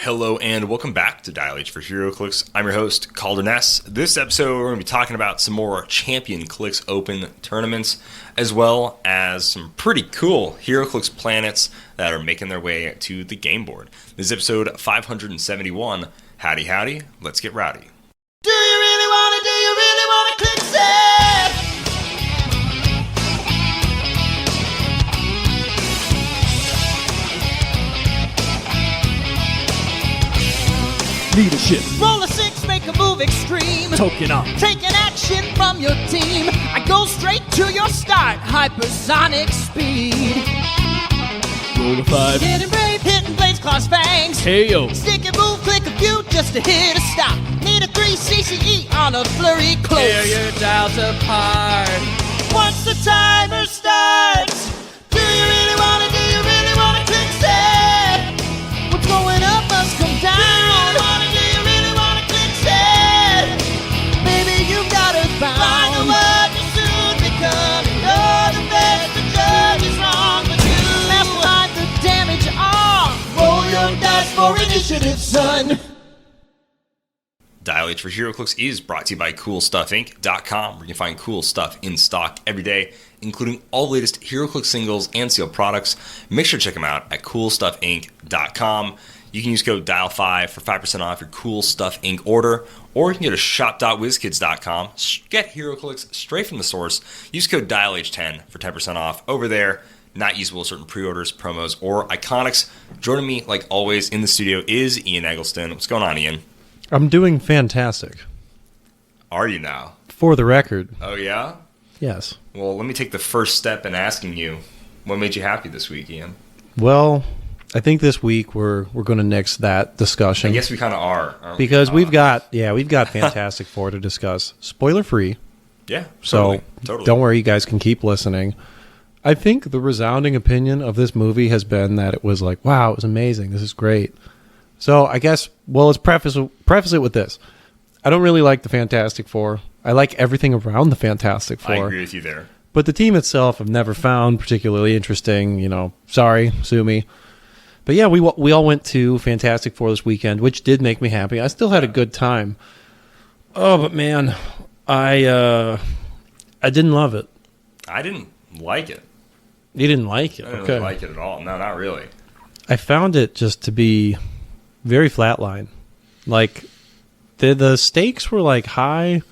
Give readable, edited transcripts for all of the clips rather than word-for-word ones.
Hello and welcome back to Dial H for Heroclix. I'm your host, Kalder and Ian. This episode we're going to be talking about some more Champion Clix Open tournaments, as well as some pretty cool Heroclix planets that are making their way to the game board. This is episode 571. Howdy, howdy, let's get rowdy. Do you really wanna Clix it? Leadership, Roll a six, make a move extreme. token up, Taking action from your team. I go straight to your start, hypersonic speed. roll a 5, Getting brave, hitting blades, claws, fangs. KO, Stick and move, click a few just to hit a stop. Need a 3 CCE on a flurry close. tear your dials apart. Once the timer starts, do you really wanna Clix it? What's going up must come down. Do you really wanna Clix it? Baby, you gotta bound. Find the word you soon become. You're the best, the judge is wrong, but you mastermind the damage on. Roll your dice for initiative, son. Dial H for Heroclix is brought to you by CoolStuffInc.com, where you can find cool stuff in stock every day, including all the latest Heroclix singles and sealed products. Make sure to check them out at CoolStuffInc.com. You can use code DIAL5 for 5% off your Cool Stuff Inc. order, or you can go to shop.wizkids.com, get Heroclix straight from the source. Use code DIALH10 for 10% off over there. Not usable certain pre-orders, promos, or iconics. Joining me, like always, in the studio is Ian Eggleston. What's going on, Ian? I'm doing fantastic. Are you now? For the record, Oh, yeah? yes. Well, let me take the first step in asking you, what made you happy this week, Ian? Well, I think this week we're going to nix that discussion. I guess we kind of are, aren't we? because we've got Fantastic Four to discuss. Spoiler free. Yeah, So totally. don't worry, you guys can keep listening. I think the resounding opinion of this movie has been that it was like, wow, it was amazing. This is great. So I guess, well, let's preface it with this. I don't really like the Fantastic Four. I like everything around the Fantastic Four. I agree with you there. But the team itself I've never found particularly interesting. Sorry, sue me. But yeah, we all went to Fantastic Four this weekend, which did make me happy. I still had a good time. Oh, but man, I didn't love it. I didn't like it. You didn't like it? I didn't Okay. really like it at all. No, not really. I found it just to be very flatline. Like, the stakes were like high.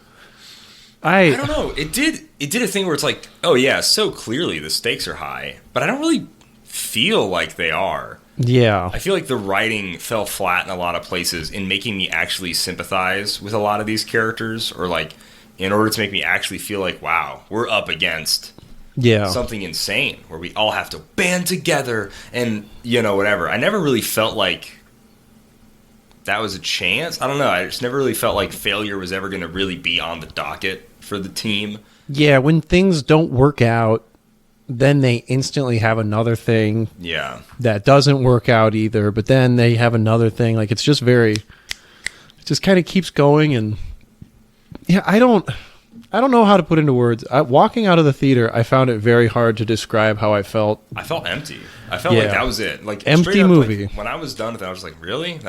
I don't know. It did a thing where it's like, oh yeah, so clearly the stakes are high, but I don't really feel like they are. Yeah. I feel like the writing fell flat in a lot of places in making me actually sympathize with a lot of these characters, or like in order to make me actually feel like, wow, we're up against something insane where we all have to band together and whatever. I never really felt like that was a chance. I don't know. I just never really felt like failure was ever going to really be on the docket for the team. Yeah, when things don't work out, then they instantly have another thing Yeah. that doesn't work out either, but then they have another thing. Like, it's just it just kind of keeps going. And yeah, I don't know how to put into words. Walking out of the theater, I found it very hard to describe how I felt. I felt empty. I felt like that was it. Like, Empty straight up, movie. Like, when I was done with it, I was like, really?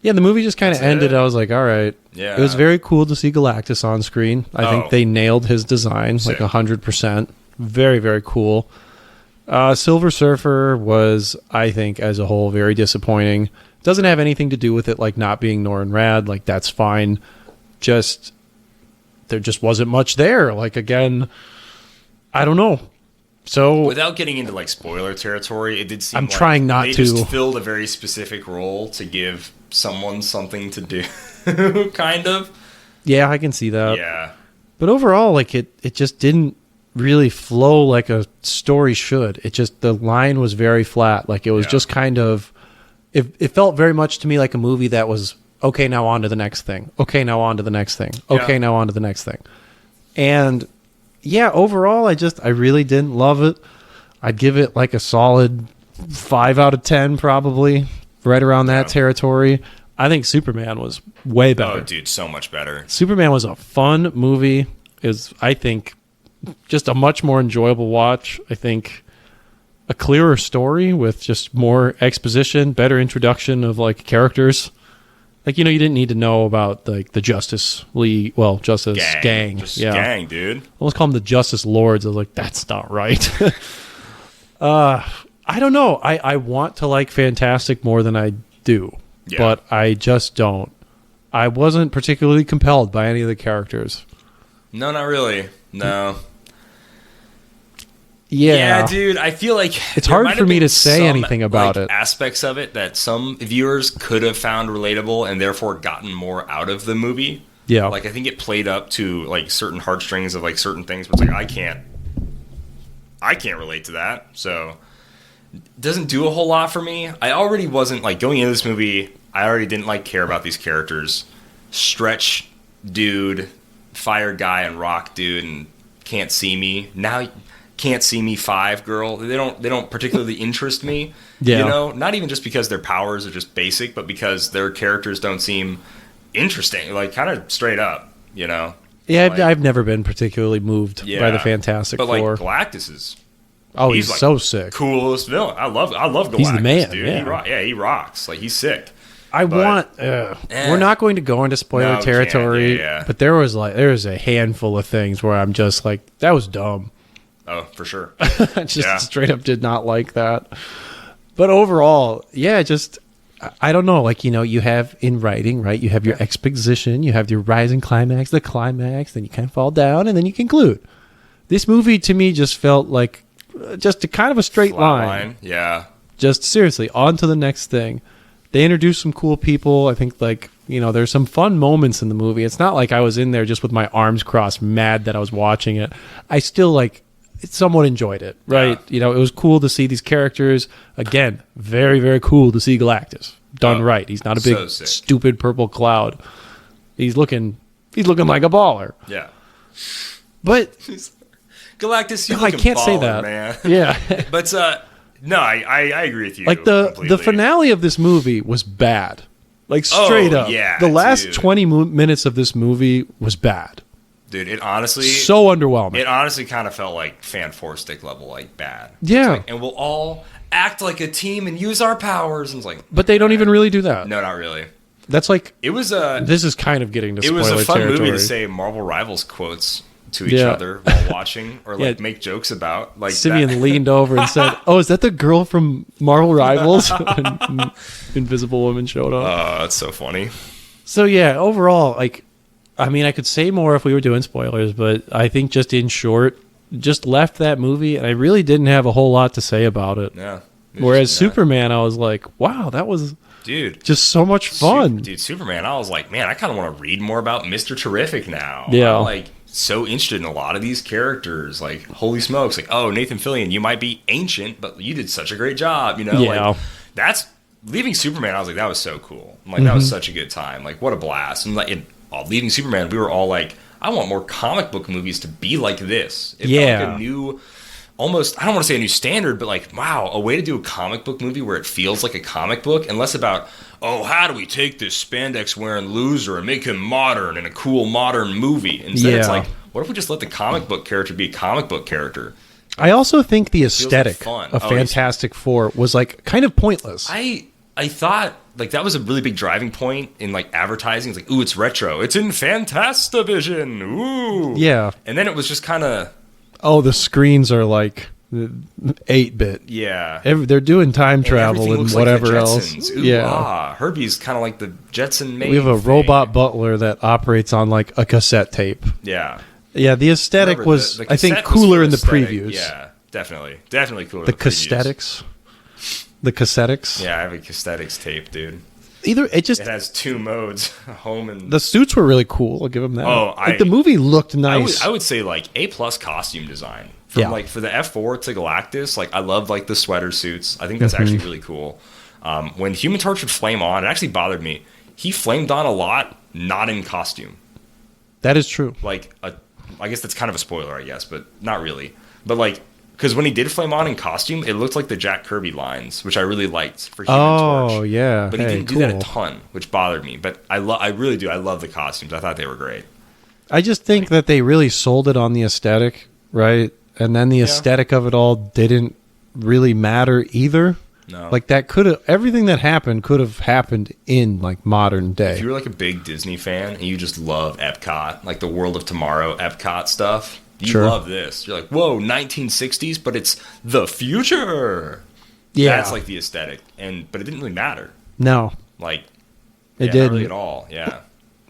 Yeah, the movie just kind of That's ended. it? I was like, all right. Yeah. It was very cool to see Galactus on screen. I think they nailed his design Sick. like 100%. Very, very cool. Silver Surfer was, I think, as a whole, very disappointing. Doesn't have anything to do with it, like, not being Norrin Rad. Like, that's fine. There just wasn't much there. Like, again, I don't know. So without getting into like spoiler territory, it did seem I'm like trying not they to. just filled a very specific role to give someone something to do, kind of. yeah, I can see that. Yeah. But overall, like, it just didn't really flow like a story should. The line was very flat. Like, it was just kind of, it felt very much to me like a movie that was, okay, now on to the next thing. Okay, now on to the next thing. Okay, now on to the next thing. And yeah, overall, I really didn't love it. I'd give it like a solid 5 out of 10, probably, right around that territory. I think Superman was way better. Oh, dude, so much better. Superman was a fun movie. Is, I think, just a much more enjoyable watch. I think a clearer story with just more exposition, better introduction of like characters. Like, you didn't need to know about like the Justice League, Justice Gang. Gang, dude. I almost call them the Justice Lords. I was like, that's not right. I don't know. I want to like Fantastic more than I do, but I just don't. I wasn't particularly compelled by any of the characters. No, not really. No. Yeah, dude. I feel like it's hard for me to say anything about it. Aspects of it that some viewers could have found relatable and therefore gotten more out of the movie. Yeah, like I think it played up to like certain heartstrings of like certain things. But it's like I can't relate to that. So it doesn't do a whole lot for me. I already wasn't like going into this movie. I already didn't like care about these characters. Stretch dude, fire guy, and rock dude, and can't see me now. Can't see me 5 girl. They don't particularly interest me. Yeah. Not even just because their powers are just basic, but because their characters don't seem interesting. Like kind of straight up. Yeah, like, I've never been particularly moved by the Fantastic Four. But like Galactus is. Oh, he's like so sick. Coolest villain. I love Galactus. He's the man, dude. Yeah. He rocks. Like he's sick. We're not going to go into spoiler territory, but there was a handful of things where I'm just like, that was dumb. Oh, for sure. Just straight up did not like that. But overall, I don't know. Like, you have in writing, right? You have your exposition, you have your rising climax, the climax, then you kind of fall down, and then you conclude. This movie, to me, just felt like just a kind of a straight line. Yeah. Just seriously, on to the next thing. They introduced some cool people. I think, like, there's some fun moments in the movie. It's not like I was in there just with my arms crossed, mad that I was watching it. I still, somewhat enjoyed it, right? Yeah. It was cool to see these characters. Again, very, very cool to see Galactus done right. He's not a big, stupid purple cloud. He's looking like a baller. Yeah. But Galactus, I can't baller, say that, man. Yeah. But no, I agree with you. Like the finale of this movie was bad. Like straight up. Yeah, the last 20 minutes of this movie was bad. Dude, it honestly... So underwhelming. It honestly kind of felt like Fan 4 stick level, like, bad. Yeah. And we'll all act like a team and use our powers. And it's like... But they don't even really do that. No, not really. That's like... It was This is kind of getting to spoiler territory. It was a fun movie to say Marvel Rivals quotes to each other while watching, or make jokes about. Like Simeon leaned over and said, "Oh, is that the girl from Marvel Rivals?" And Invisible Woman showed up. Oh, that's so funny. So yeah, overall, I could say more if we were doing spoilers, but I think just in short, just left that movie, and I really didn't have a whole lot to say about it. Yeah. Whereas Superman, I was like, wow, that was just so much fun. Superman, I was like, man, I kind of want to read more about Mr. Terrific now. Yeah. I'm so interested in a lot of these characters. Like, holy smokes. Like, oh, Nathan Fillion, you might be ancient, but you did such a great job. Yeah. That's leaving Superman. I was like, that was so cool. That was such a good time. Like, what a blast. And leaving Superman, we were all like, I want more comic book movies to be like this. It felt like a new, almost, I don't want to say a new standard, but wow, a way to do a comic book movie where it feels like a comic book and less about, oh, how do we take this spandex wearing loser and make him modern in a cool modern movie? Instead, it's like, what if we just let the comic book character be a comic book character? I also think the aesthetic of Fantastic Four was kind of pointless. I thought that was a really big driving point in advertising. It's like, ooh, it's retro. It's in Fantastivision. Ooh. Yeah. And then it was just kind of... Oh, the screens are 8-bit. Yeah. They're doing time travel and whatever else. Ooh, yeah. Herbie's kind of like the Jetson maid. We have a robot butler that operates on a cassette tape. Yeah. Yeah, the aesthetic was, I think, cooler in the previews. Yeah, definitely. Definitely cooler in the cassettics. The cassettics. Yeah, I have a cassettics tape, dude. It has 2 modes, home and... The suits were really cool. I'll give them that. Oh, the movie looked nice. I would say A+ costume design. From for the F4 to Galactus, I love the sweater suits. I think that's actually really cool. When Human Torch would flame on, it actually bothered me. He flamed on a lot, not in costume. That is true. I guess that's kind of a spoiler, I guess, but not really. But because when he did flame on in costume, it looked like the Jack Kirby lines, which I really liked for Human Torch. Oh, yeah. But he didn't do that a ton, which bothered me. But I really do. I love the costumes. I thought they were great. I just think that they really sold it on the aesthetic, right? And then the aesthetic of it all didn't really matter either. No. Like that could have everything that happened could have happened in like modern day. If you were like a big Disney fan and you just love Epcot, like the World of Tomorrow Epcot stuff, you Sure. love this. You're like, whoa, 1960s, but it's the future. Yeah. That's like the aesthetic. But it didn't really matter. No, Like, it not didn't. really at all. Yeah.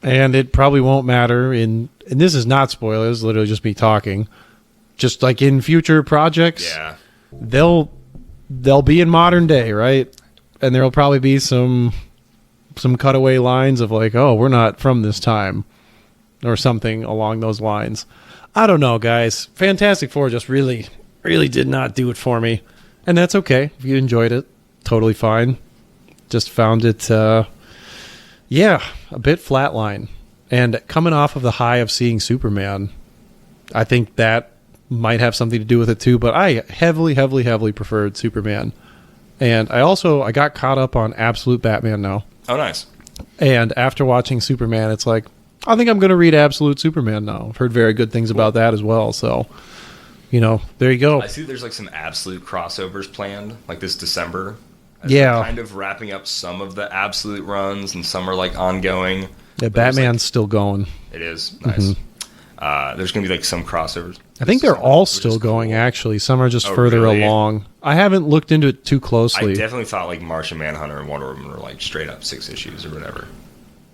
And it probably won't matter and this is not spoilers, literally just me talking. Just like in future projects, Yeah. they'll be in modern day, right? And there'll probably be some cutaway lines of like, oh, we're not from this time or something along those lines. I don't know, guys. Fantastic Four just really, really did not do it for me. And that's okay. If you enjoyed it, totally fine. Just found it, a bit flatline. And coming off of the high of seeing Superman, I think that might have something to do with it too, but I heavily preferred Superman. And I got caught up on Absolute Batman now. Oh, nice. And after watching Superman, it's like, I think I'm going to read Absolute Superman now. I've heard very good things about that as well. So, there you go. I see there's like some Absolute crossovers planned, like this December. Yeah. They're kind of wrapping up some of the Absolute runs, and some are like ongoing. Yeah, But there's, Batman's still going. It is nice. There's going to be like some crossovers. I think they're all Which is still going, cool. actually. Some are just Oh, further really? along. I haven't looked into it too I closely. definitely thought like Martian Manhunter and Wonder Woman were like straight up 6 issues or whatever.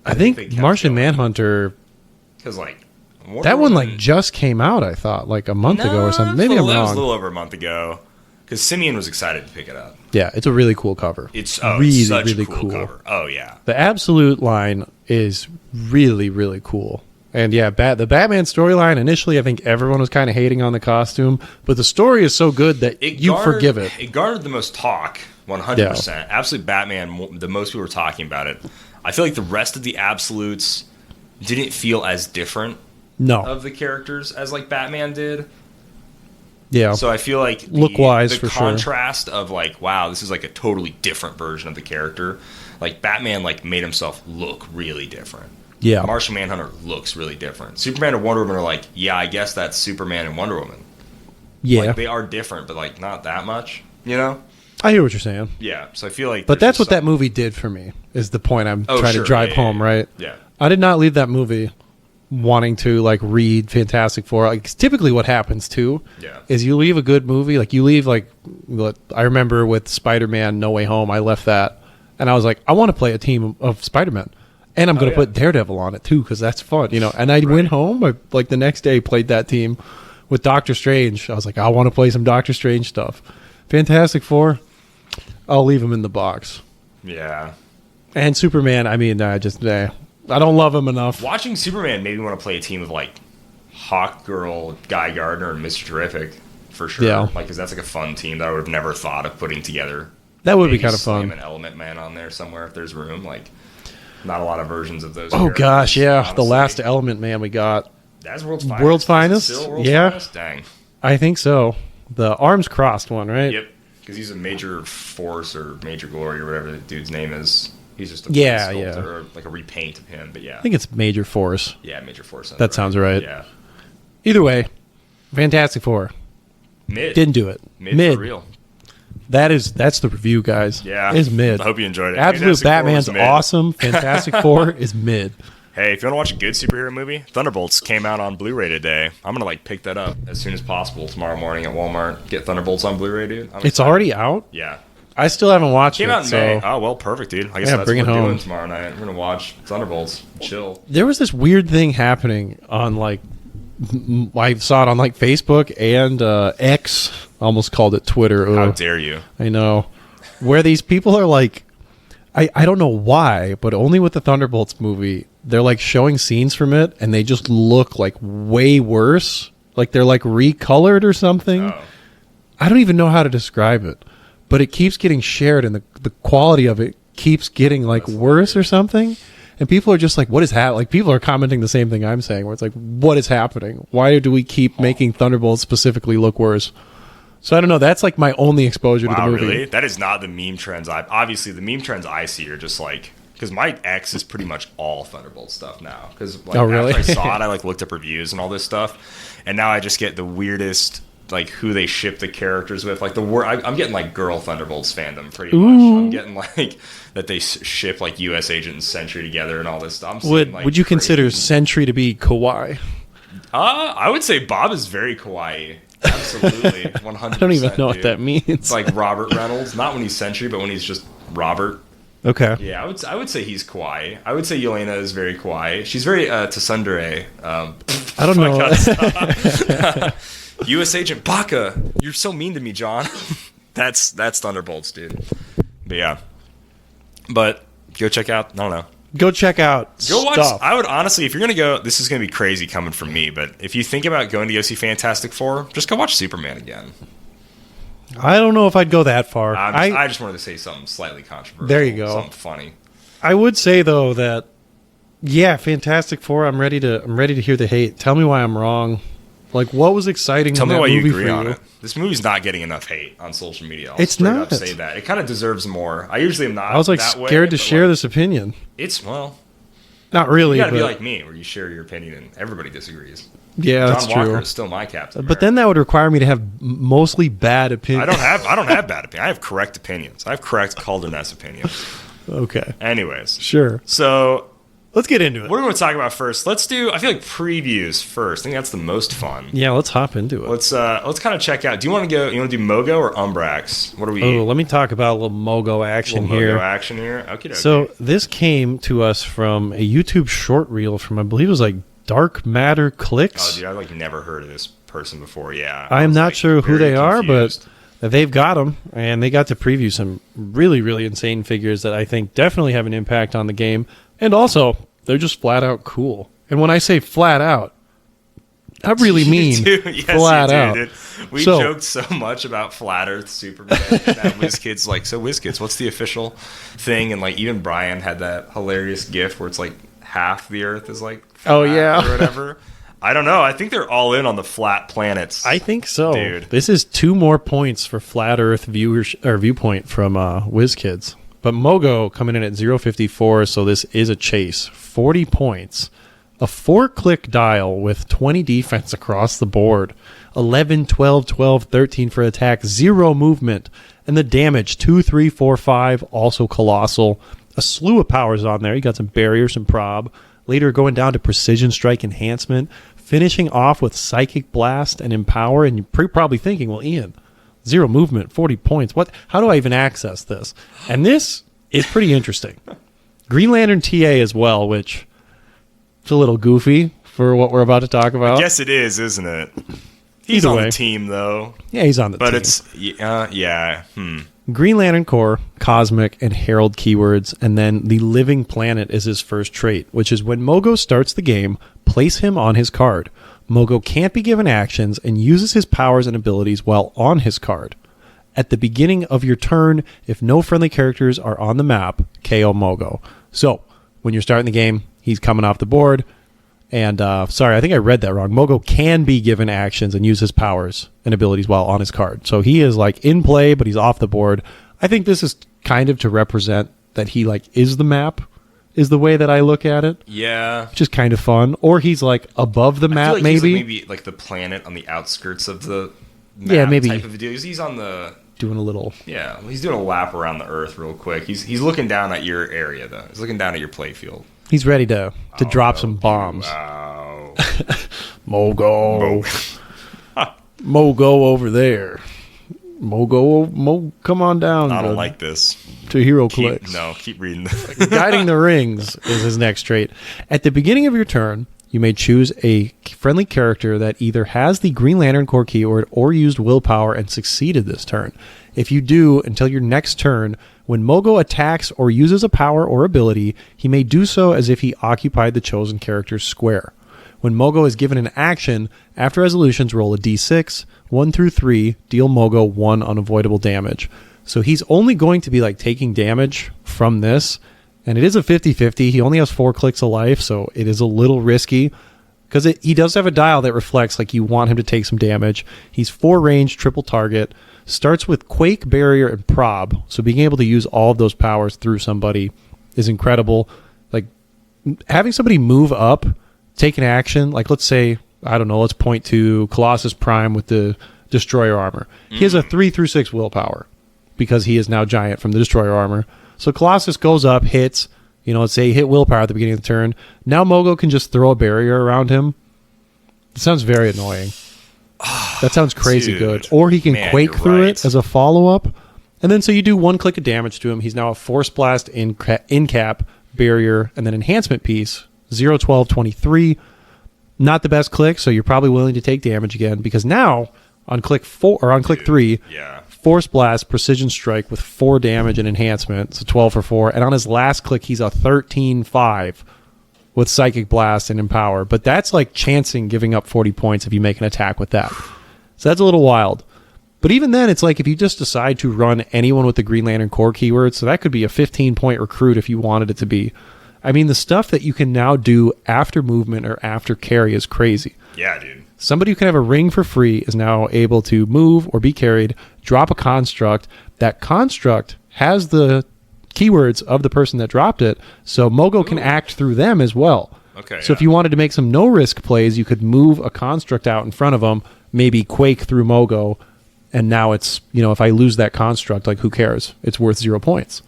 I they think kept Martian going. Manhunter, Because like Wonder that one Woman- like just came out, I thought, like a month ago or something. Maybe that I'm was a wrong. little over a month ago. Because Simeon was excited to pick it up. Yeah, it's a really cool cover. It's really, such really a cool cover. Oh yeah. The Absolute line is really, really cool. And yeah, the Batman storyline, initially I think everyone was kind of hating on the costume, but the story is so good that you forgive it. It garnered the most talk, 100%. Absolute Batman, the most people were talking about it. I feel like the rest of the Absolutes didn't feel as different No. of the characters as like Batman did. Yeah. So I feel like Look-wise, the for sure. contrast of like, wow, this is like a totally different version of the character. Like Batman like made himself look really different. Yeah. Martian Manhunter looks really different. Superman and Wonder Woman are like, yeah, I guess that's Superman and Wonder Woman. Yeah. Like they are different, but like not that much, you know? I hear what you're saying. Yeah. So I feel like But there's that's what just that movie did for me, is the point I'm Oh, trying sure. to drive Yeah, home, yeah, right? Yeah. I did not leave that movie wanting to like read Fantastic Four. Like, 'cause typically what happens too Yeah. is you leave a good movie, like you leave like I remember with Spider-Man No Way Home, I left that and I was like, I want to play a team of Spider-Man. And I'm going to yeah. put Daredevil on it too, because that's fun, And I went home, like the next day, played that team with Doctor Strange. I was like, I want to play some Doctor Strange stuff. Fantastic Four, I'll leave him in the box. Yeah. And Superman, I mean, I don't love him enough. Watching Superman made me want to play a team of like Hawk Girl, Guy Gardner, and Mr. Terrific for sure. Yeah. Like, because that's like a fun team that I would have never thought of putting together. That would be Maybe kind of slam fun. an Element Man on there somewhere if there's room. Like, not a lot of versions of those. Oh characters, gosh, yeah, honestly. the last Element Man we got. That's World's Finest. World's Is it Finest? still World's Yeah. Finest? Dang. I think so. The arms crossed one, right? Yep. Because he's a Major Force or Major Glory or whatever the dude's name is. He's just a Yeah, sculptor yeah. or like a repaint of him. But yeah. I think it's Major Force. Yeah, Major Force. That sounds right. Yeah. Either way, Fantastic Four Mid. didn't do it. Mid for real. That's the review, guys. Yeah. It's mid. I hope you enjoyed it. Absolute Fantastic Four Batman's was mid. awesome. Fantastic Four is mid. Hey, if you want to watch a good superhero movie, Thunderbolts came out on Blu-ray today. I'm gonna like pick that up as soon as possible tomorrow morning at Walmart. Get Thunderbolts on Blu-ray, dude. I'm It's excited. already out. Yeah. I still haven't watched Came it. out in so May. Oh well, perfect, dude. I guess Yeah, that's bring what it we're home. doing tomorrow night. We're gonna watch Thunderbolts. Chill. there was this weird thing happening on like I saw it on like Facebook and X. Almost called it Twitter. How Ugh. dare you? I know. Where these people are like, I don't know why, but only with the Thunderbolts movie, they're like showing scenes from it and they just look like way worse. Like they're like recolored or something. Oh. I don't even know how to describe it, but it keeps getting shared and the quality of it keeps getting like worse or something. And people are just like, what is happening? Like people are commenting the same thing I'm saying, where it's like, what is happening? Why do we keep making Thunderbolts specifically look worse? So I don't know. That's like my only exposure to the Wow, movie. really? That is not the meme trends. Obviously, the meme trends I see are just like, because my X is pretty much all Thunderbolt stuff now. Because like, Oh, really? after I saw it, I like looked up reviews and all this stuff, and now I just get the weirdest like who they ship the characters with. Like I'm getting like girl Thunderbolts fandom pretty much. I'm getting like that they ship like U.S. Agent and Sentry together and all this stuff. Would you consider Sentry to be kawaii? I would say Bob is very kawaii. Absolutely, 100%. I don't even know what that means. It's like Robert Reynolds, not when he's Sentry, but when he's just Robert. Okay. Yeah, I would say he's kawaii. I would say Yelena is very kawaii. She's very Tsundere. I don't know. U.S. Agent Baka, you're so mean to me, John. That's Thunderbolts, dude. But yeah. But go check out. I don't know. Go check out. Go watch. Stuff. I would honestly, if you're gonna go, this is gonna be crazy coming from me. But if you think about going to go see Fantastic Four, just go watch Superman again. I don't know if I'd go that far. I just wanted to say something slightly controversial. There you go. Something funny. I would say though that Fantastic Four. I'm ready to hear the hate. Tell me why I'm wrong. Like, what was exciting? Tell in me that why movie you agree for on you? it. This movie's not getting enough hate on social media. I'll It's straight not. up say that. It kind of deserves more. I usually am not. I was like that way, scared to but, share like, this opinion. It's Not really. you gotta but be like me, where you share your opinion and everybody disagrees. yeah, John that's Walker true. is still my captain. But then that would require me to have mostly bad opinions. I don't have bad opinions. I have correct opinions. I have correct Calder-ness opinions. Okay. Anyways, Sure. so Let's get into it. what are we going to talk about first? Let's do. I feel like previews first. I think that's the most fun. Yeah, let's hop into it. Let's kind of check out. Do you want to go? You want to do Mogo or Umbrax? What are we? Oh, let me talk about a little Mogo action little here. Mogo action here. Okay. So this came to us from a YouTube short reel from, I believe it was like Dark Matter Clicks. Oh, dude, I've like never heard of this person before. Yeah, I'm was, not like, sure who very they are, confused. but they've got them, and they got to preview some really, really insane figures that I think definitely have an impact on the game. And also, they're just flat out cool. And when I say flat out, I really mean yes, flat out. Dude. We So- joked so much about Flat Earth Superman and that Wizkids. Like, so Wizkids, what's the official thing? And like even Brian had that hilarious GIF where it's like half the Earth is like flat or whatever. I don't know. I think they're all in on the flat planets. I think so. Dude. This is 2 more points for Flat Earth viewpoint from Wizkids. But Mogo coming in at 0.54, so this is a chase. 40 points. A 4-click dial with 20 defense across the board. 11, 12, 12, 13 for attack. 0 movement. And the damage, 2, 3, 4, 5, also colossal. A slew of powers on there. You got some barrier, some prob. Later going down to precision strike enhancement. Finishing off with psychic blast and empower. And you're probably thinking, well, Ian, 0 movement, 40 points. How do I even access this? And this is pretty interesting. Green Lantern TA as well, which is a little goofy for what we're about to talk about. Yes, it is, isn't it? He's Either on way. the team, though. Yeah, he's on the team. But it's, yeah. Green Lantern Core, Cosmic, and Herald keywords, and then the Living Planet is his first trait, which is when Mogo starts the game, place him on his card. Mogo can't be given actions and uses his powers and abilities while on his card. At the beginning of your turn, if no friendly characters are on the map, KO Mogo. So, when you're starting the game, he's coming off the board, and, sorry, I think I read that wrong. Mogo can be given actions and use his powers and abilities while on his card. So he is, like, in play, but he's off the board. I think this is kind of to represent that he, like, is the map, is the way that I look at it. Yeah. Which is kind of fun. Or he's, like, above the I map, feel like maybe. He's maybe like the planet on the outskirts of the map Yeah, maybe. type of a deal. He's on the... Doing a little... Yeah, he's doing a lap around the Earth real quick. He's looking down at your area, though. He's looking down at your playfield. He's ready to drop some bombs. Wow. Mogo. Mogo over there. Mogo, come on down. I don't like this. To Heroclix. Keep reading. Guiding the Rings is his next trait. At the beginning of your turn, you may choose a friendly character that either has the Green Lantern Core keyword or used willpower and succeeded this turn. If you do, until your next turn, when Mogo attacks or uses a power or ability, he may do so as if he occupied the chosen character's square. When Mogo is given an action, after resolutions, roll a d6, 1 through 3, deal Mogo 1 unavoidable damage. So he's only going to be like taking damage from this, and it is a 50-50. He only has 4 clicks of life, so it is a little risky, because he does have a dial that reflects like you want him to take some damage. He's 4 range, triple target, starts with Quake, Barrier, and Prob, so being able to use all of those powers through somebody is incredible. Like, having somebody move up, take an action, like let's say, I don't know, let's point to Colossus Prime with the destroyer armor. He has a 3 through 6 willpower because he is now giant from the destroyer armor. So Colossus goes up, hits, let's say he hit willpower at the beginning of the turn. Now Mogo can just throw a barrier around him. It sounds very annoying. That sounds crazy good. Or he can quake through it as a follow-up. And then so you do 1 click of damage to him. He's now a Force Blast, in-cap, barrier, and then enhancement piece. 0, 12, 23. Not the best click, so you're probably willing to take damage again. Because now, on click 4 or on click 3, Force Blast, Precision Strike with 4 damage and enhancement. So 12 for 4. And on his last click, he's a 13-5 with Psychic Blast and Empower. But that's like chancing giving up 40 points if you make an attack with that. So that's a little wild. But even then, it's like if you just decide to run anyone with the Green Lantern core keyword, so that could be a 15-point recruit if you wanted it to be. I mean, the stuff that you can now do after movement or after carry is crazy. Yeah, dude. Somebody who can have a ring for free is now able to move or be carried, drop a construct. That construct has the keywords of the person that dropped it, so Mogo can act through them as well. Okay. So if you wanted to make some no-risk plays, you could move a construct out in front of them, maybe quake through Mogo, and now it's, if I lose that construct, like, who cares? It's worth 0 points.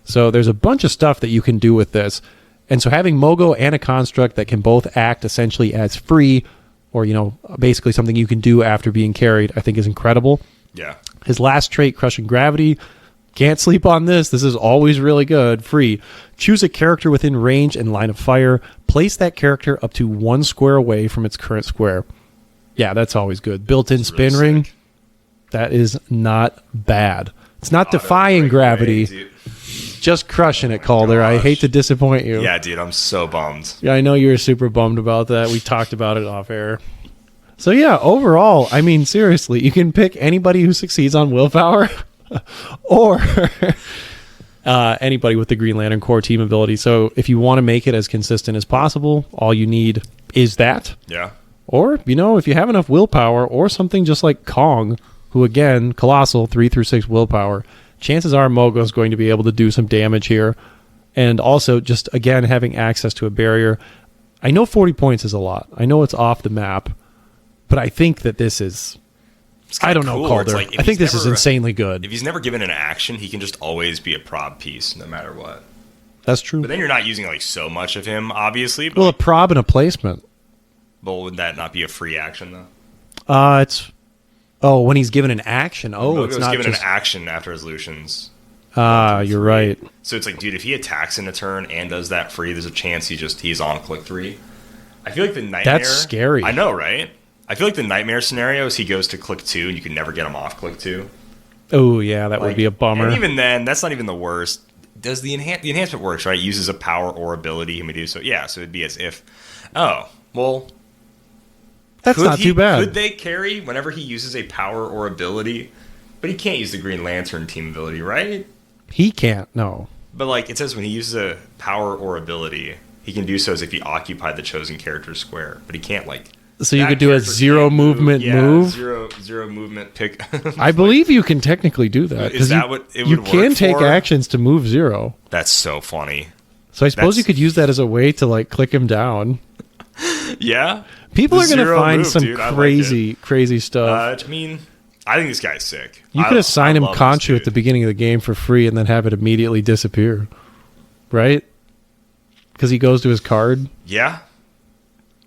So there's a bunch of stuff that you can do with this. And so having Mogo and a construct that can both act essentially as free or, basically something you can do after being carried, I think is incredible. Yeah. His last trait, Crushing Gravity, can't sleep on this. This is always really good. Free. Choose a character within range and line of fire. Place that character up to 1 square away from its current square. Yeah, that's always good. Built-in spin ring. Sick. That is not bad. It's not defying gravity. Just crushing it, Calder. I hate to disappoint you. Yeah, dude, I'm so bummed. Yeah, I know you were super bummed about that. We talked about it off air. So yeah, overall, I mean, seriously, you can pick anybody who succeeds on willpower or anybody with the Green Lantern core team ability. So if you want to make it as consistent as possible, all you need is that. Yeah. Or, if you have enough willpower or something just like Kong, who again, Colossal, 3 through 6 willpower, chances are Mogo's going to be able to do some damage here. And also, just again, having access to a barrier. I know 40 points is a lot. I know it's off the map. But I think that this is... I don't know, Calder. I think this is insanely good. If he's never given an action, he can just always be a prob piece, no matter what. That's true. But then you're not using so much of him, obviously. But well, a prob and a placement. But would that not be a free action, though? It's... Oh, when he's given an action. Oh, it's not given just... an action after resolutions. You're right. So it's like, dude, if he attacks in a turn and does that free, there's a chance he's on click 3. I feel like the Nightmare... That's scary. I know, right? I feel like the Nightmare scenario is he goes to click 2 and you can never get him off click 2. Oh, yeah, that would be a bummer. And even then, that's not even the worst. Does the enhancement works, right? It uses a power or ability he may do so. Yeah, so it'd be as if... Oh, well... That's not too bad. Could they carry whenever he uses a power or ability? But he can't use the Green Lantern team ability, right? He can't, no. But it says when he uses a power or ability, he can do so as if he occupied the chosen character's square. But he can't, So you could do a 0 movement move? Zero movement pick. I believe you can technically do that. Is that what it would you work can take for? actions to move 0. That's so funny. So I suppose you could use that as a way to, click him down. Yeah. People are going to find move, some dude. crazy stuff. I mean, I think this guy's sick. You could assign him love Conchu this at the beginning of the game for free and then have it immediately disappear. Right? Because he goes to his card. Yeah.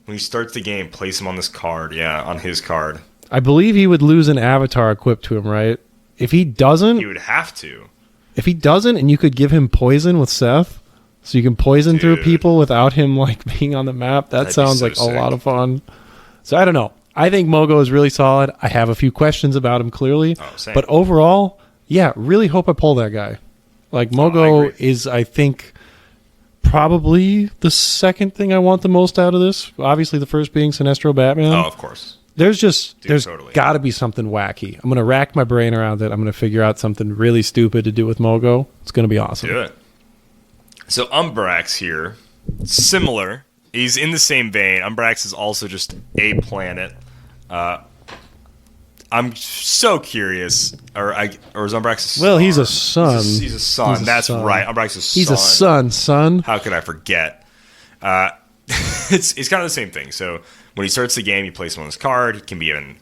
When he starts the game, place him on this card. Yeah, on his card. I believe he would lose an avatar equipped to him, right? If he doesn't... He would have to. If he doesn't, and you could give him poison with Seth... So you can poison through people without him being on the map. That sounds like a lot of fun. So I don't know. I think Mogo is really solid. I have a few questions about him clearly. Same. But overall, yeah, really hope I pull that guy. Mogo is, I think, probably the second thing I want the most out of this. Obviously the first being Sinestro Batman. Oh, of course. There's got to be something wacky. I'm going to rack my brain around it. I'm going to figure out something really stupid to do with Mogo. It's going to be awesome. Do it. So Umbrax here, similar. He's in the same vein. Umbrax is also just a planet. I'm so curious. Or is Umbrax a star? Well, he's a sun. He's a sun. That's sun. Right. Umbrax is a sun. He's a sun. How could I forget? It's kind of the same thing. So when he starts the game, you place him on his card. He can be given,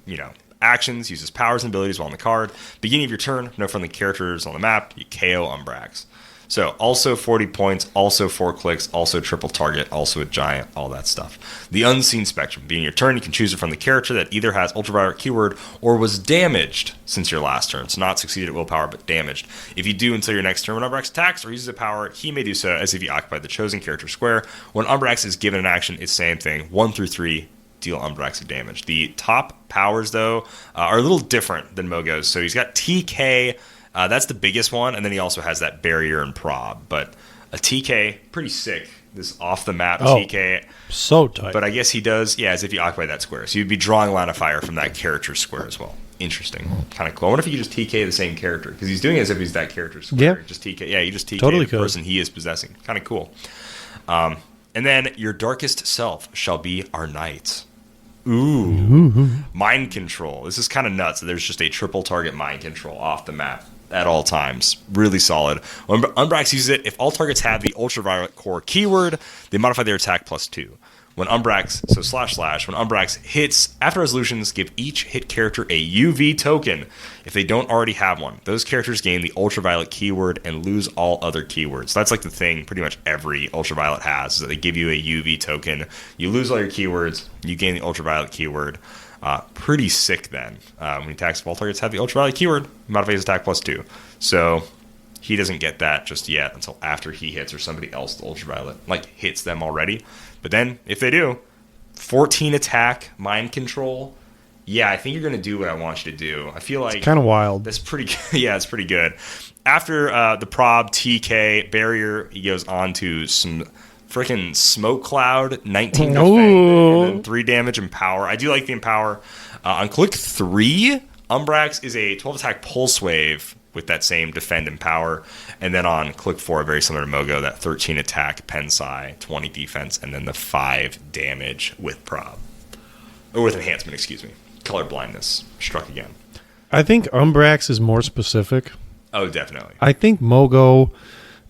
Actions, uses powers and abilities while on the card. Beginning of your turn, no friendly characters on the map, you KO Umbrax. So also 40 points, also 4 clicks, also triple target, also a giant, all that stuff. The Unseen Spectrum. Beginning your turn, you can choose it from the character that either has Ultraviolet keyword or was damaged since your last turn. So not succeeded at willpower, but damaged. If you do until your next turn, when Umbrax attacks or uses a power, he may do so as if you occupied the chosen character square. When Umbrax is given an action, it's same thing. 1 through 3, deal Umbrax of damage. The top powers, though, are a little different than Mogo's. So he's got TK. That's the biggest one, and then he also has that barrier and prob. But a TK, pretty sick. This off-the-map TK. So tight. But I guess he does, as if you occupy that square. So you'd be drawing line of fire from that character square as well. Interesting. Kind of cool. I wonder if you could just TK the same character, because he's doing it as if he's that character square. Yeah. Just TK. Yeah, you just TK Totally the could. person he is possessing. Kind of cool. And then your darkest self shall be our knight. Ooh. Mind control. This is kind of nuts. There's just a triple target mind control off the map at all times. Really solid. When Umbrax uses it, if all targets have the Ultraviolet core keyword, they modify their attack +2. When Umbrax, so // when Umbrax hits, after resolutions, give each hit character a UV token. If they don't already have one, those characters gain the Ultraviolet keyword and lose all other keywords. That's like the thing pretty much every Ultraviolet has, is that they give you a UV token. You lose all your keywords, you gain the Ultraviolet keyword. Pretty sick then. When he attacks, if all targets have the Ultraviolet keyword, modify his attack +2. So he doesn't get that just yet until after he hits or somebody else, the Ultraviolet, hits them already. But then, if they do, 14 attack, mind control. Yeah, I think you're going to do what I want you to do. I feel like It's kind of wild. that's pretty good. Yeah, it's pretty good. After the prob, TK, barrier, he goes on to some freaking smoke cloud, 19 defend, and then 3 damage and power. I do like the empower. On click 3, Umbrax is a 12 attack pulse wave with that same defend and power. And then on click 4, very similar to Mogo, that 13 attack, Pensai, 20 defense, and then the 5 damage with prob. Or with enhancement, excuse me. Color blindness struck again. I think Umbrax is more specific. Oh, definitely. I think Mogo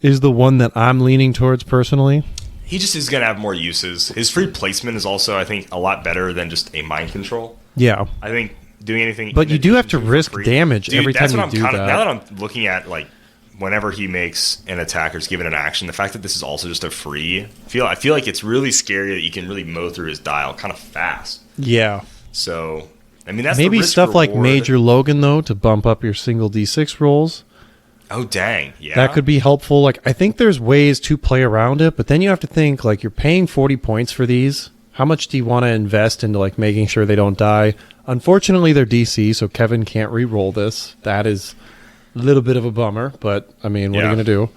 is the one that I'm leaning towards personally. He just is going to have more uses. His free placement is also, I think, a lot better than just a mind control. Yeah. I think doing anything... But you do have to risk free, damage every time that's you what I'm do that. Now that I'm looking at, whenever he makes an attack or is given an action, the fact that this is also just a free... I feel like it's really scary that you can really mow through his dial kind of fast. Yeah. So, I mean, that's Maybe the risk stuff like reward. Major Logan, though, to bump up your single D6 rolls. Oh, dang. Yeah. That could be helpful. I think there's ways to play around it, but then you have to think, you're paying 40 points for these. How much do you want to invest into, making sure they don't die? Unfortunately, they're DC, so Kevin can't re-roll this. That is a little bit of a bummer, but, what are you going to do?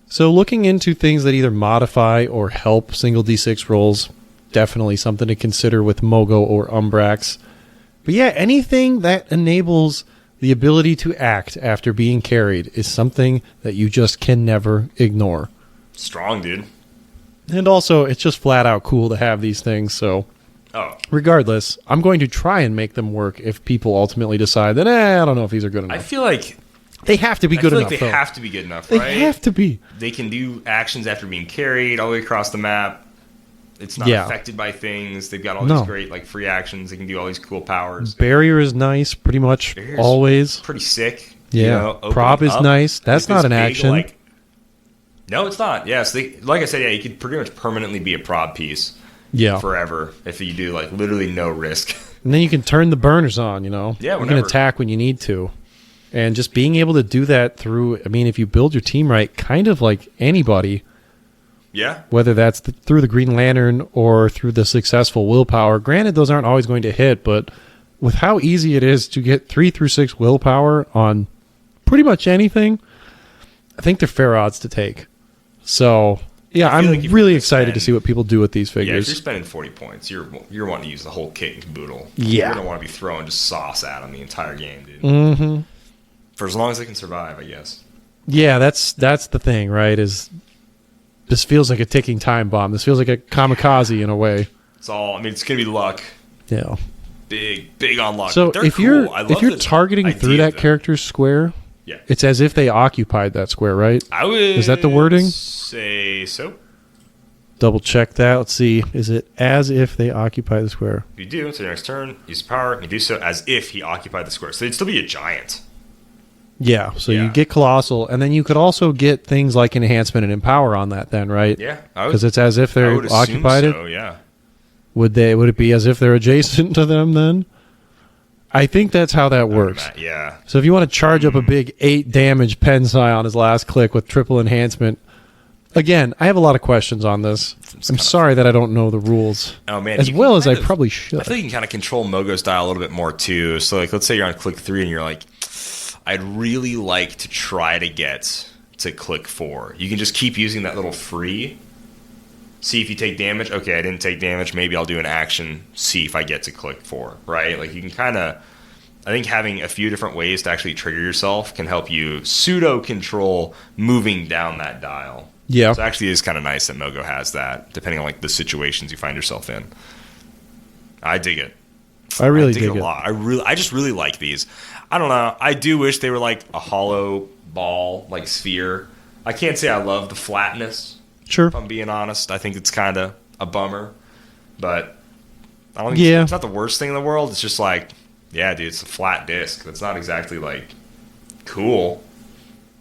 So looking into things that either modify or help single D6 rolls, definitely something to consider with Mogo or Umbrax. But yeah, anything that enables the ability to act after being carried is something that you just can never ignore. Strong, dude. And also, it's just flat out cool to have these things, so regardless, I'm going to try and make them work if people ultimately decide that, I don't know if these are good enough. I feel like... They have to be good enough, they though. have to be good enough, They right? have to be. They can do actions after being carried all the way across the map. It's not affected by things. They've got all these great free actions. They can do all these cool powers. Barrier is nice, pretty much Barrier's always. Pretty sick. Yeah. Prop is nice. That's not an action. No, it's not. Yes, like I said, you could pretty much permanently be a prop piece. Yeah. Forever if you do literally no risk. And then you can turn the burners on, Yeah, you can attack when you need to. And just being able to do that through, if you build your team right, kind of like anybody. Yeah. Whether that's through the Green Lantern or through the successful willpower. Granted, those aren't always going to hit, but with how easy it is to get 3 through 6 willpower on pretty much anything, I think they're fair odds to take. So, yeah, I'm really excited to see what people do with these figures. Yeah, if you're spending 40 points, you're wanting to use the whole kit and caboodle. Yeah. You're going to want to be throwing just sauce at them the entire game, dude. Mm-hmm. For as long as they can survive, I guess. Yeah, that's the thing, right? This feels like a ticking time bomb. This feels like a kamikaze in a way. It's all. It's gonna be luck. Yeah. Big on luck. So if you're targeting through that character's square, it's as if they occupied that square, right? I would. Is that the wording? Say so. double check that. Let's see. Is it as if they occupy the square? If you do, so your next turn, use power, and you do so as if he occupied the square. So they'd still be a giant. Yeah, so Yeah. you get Colossal, and then you could also get things like Enhancement and Empower on that then, right? Yeah. Because it's as if I they're would assume occupied so, it. yeah. Would it be as if they're adjacent to them then? I think that's how that works. Yeah. So if you want to charge up a big 8 damage Pensai on his last click with triple enhancement, again, I have a lot of questions on this. I'm sorry that I don't know the rules Oh man, as you well can as I kind of- probably should. I feel like you can kind of control Mogo's dial a little bit more too. So like, let's say you're on click 3 and you're like, I'd really like to try to get to click 4. You can just keep using that little free. See if you take damage. Okay, I didn't take damage. Maybe I'll do an action. See if I get to click 4. Right? Like you can kind of. I think having a few different ways to actually trigger yourself can help you pseudo control moving down that dial. Yeah. So it actually is kind of nice that Mogo has that, depending on like the situations you find yourself in. I dig it. I really dig dig it a lot. I just really like these. I don't know. I do wish they were like a hollow ball, like sphere. I can't say I love the flatness. Sure. If I'm being honest, I think it's kind of a bummer. But I don't think Yeah. it's not the worst thing in the world. It's just like, yeah, dude, it's a flat disc. That's not exactly like cool.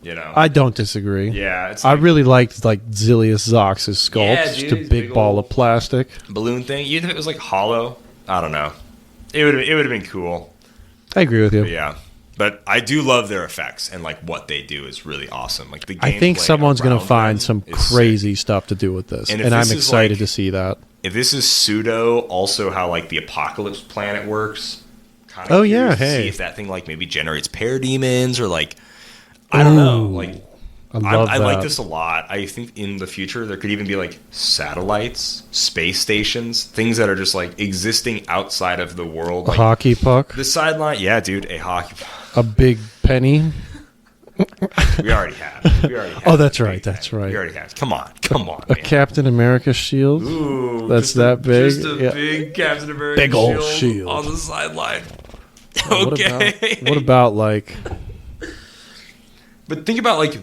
You know. I don't disagree. Yeah, it's I like really liked like Zilius Zox's sculpt. Yeah, just dude, a he's big big ball old- of plastic. balloon thing. Even if it was like hollow, I don't know. It would have been cool. I agree with you. But yeah. But I do love their effects and like what they do is really awesome. Like the I think gameplay someone's going to around find them some is sick. crazy stuff to do with this. And And, if I'm this is, excited like- to see that. If this is pseudo, also how like the Apocalypse Planet works. Kinda Oh, curious yeah, to hey. See if that thing like maybe generates parademons or like I don't know. Ooh, Like I love I that. like this a lot. I think in the future there could even be like satellites, space stations, things that are just like existing outside of the world. A Like, hockey puck, the sideline, yeah, dude, a hockey. a big penny. We already have. Oh, that's a right, big that's thing. right. We already have. Come on, A man. Captain America shield. Ooh, That's just that big? Just a Yeah. big Captain America Big ol' shield. on the sideline. What Okay. about, what about like? But think about like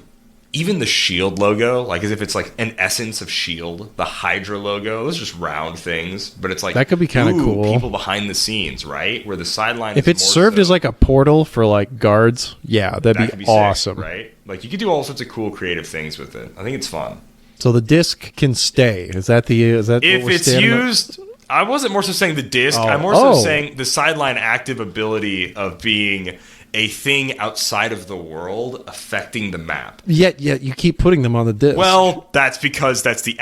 even the Shield logo, like as if it's like an essence of Shield. The Hydra logo, those are just round things, but it's like That could be kinda ooh, cool. People behind the scenes, right? Where the sideline. If is it more served so, as like a portal for like guards, yeah, that that'd could be sick, awesome. right? Like you could do all sorts of cool creative things with it. I think it's fun. So the disc can stay. Is that what If we're it's standing on? used, I wasn't more so saying the disc. Oh. I'm more so Oh. saying the sideline active ability of being a thing outside of the world affecting the map. Yet you keep putting them on the disc. Well, that's because that's the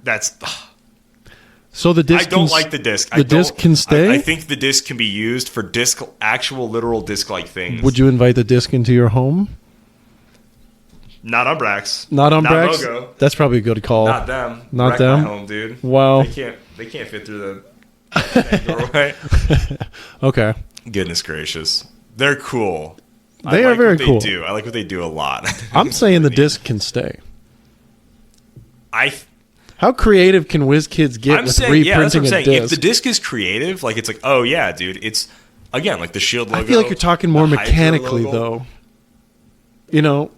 That's so the disc. I don't can, like the disc. The disc can stay. I think the disc can be used for actual literal disc-like things. Would you invite the disc into your home? Not Umbrax. Not on Brax? Mogo. That's probably a good call. Not them. Not Wreck them? My home, dude. Wow. They can't fit through the doorway. Okay. Goodness gracious. They're cool. They I are like very what they cool. do. I like what they do a lot. I'm saying the Really. disc can stay. I How creative can Wizkids get I'm with saying, yeah, that's what reprinting I'm a saying. disc? If the disc is creative, like it's like, oh yeah, dude, it's again like the Shield logo. I feel like you're talking more the Hydra mechanically, logo. though. You know,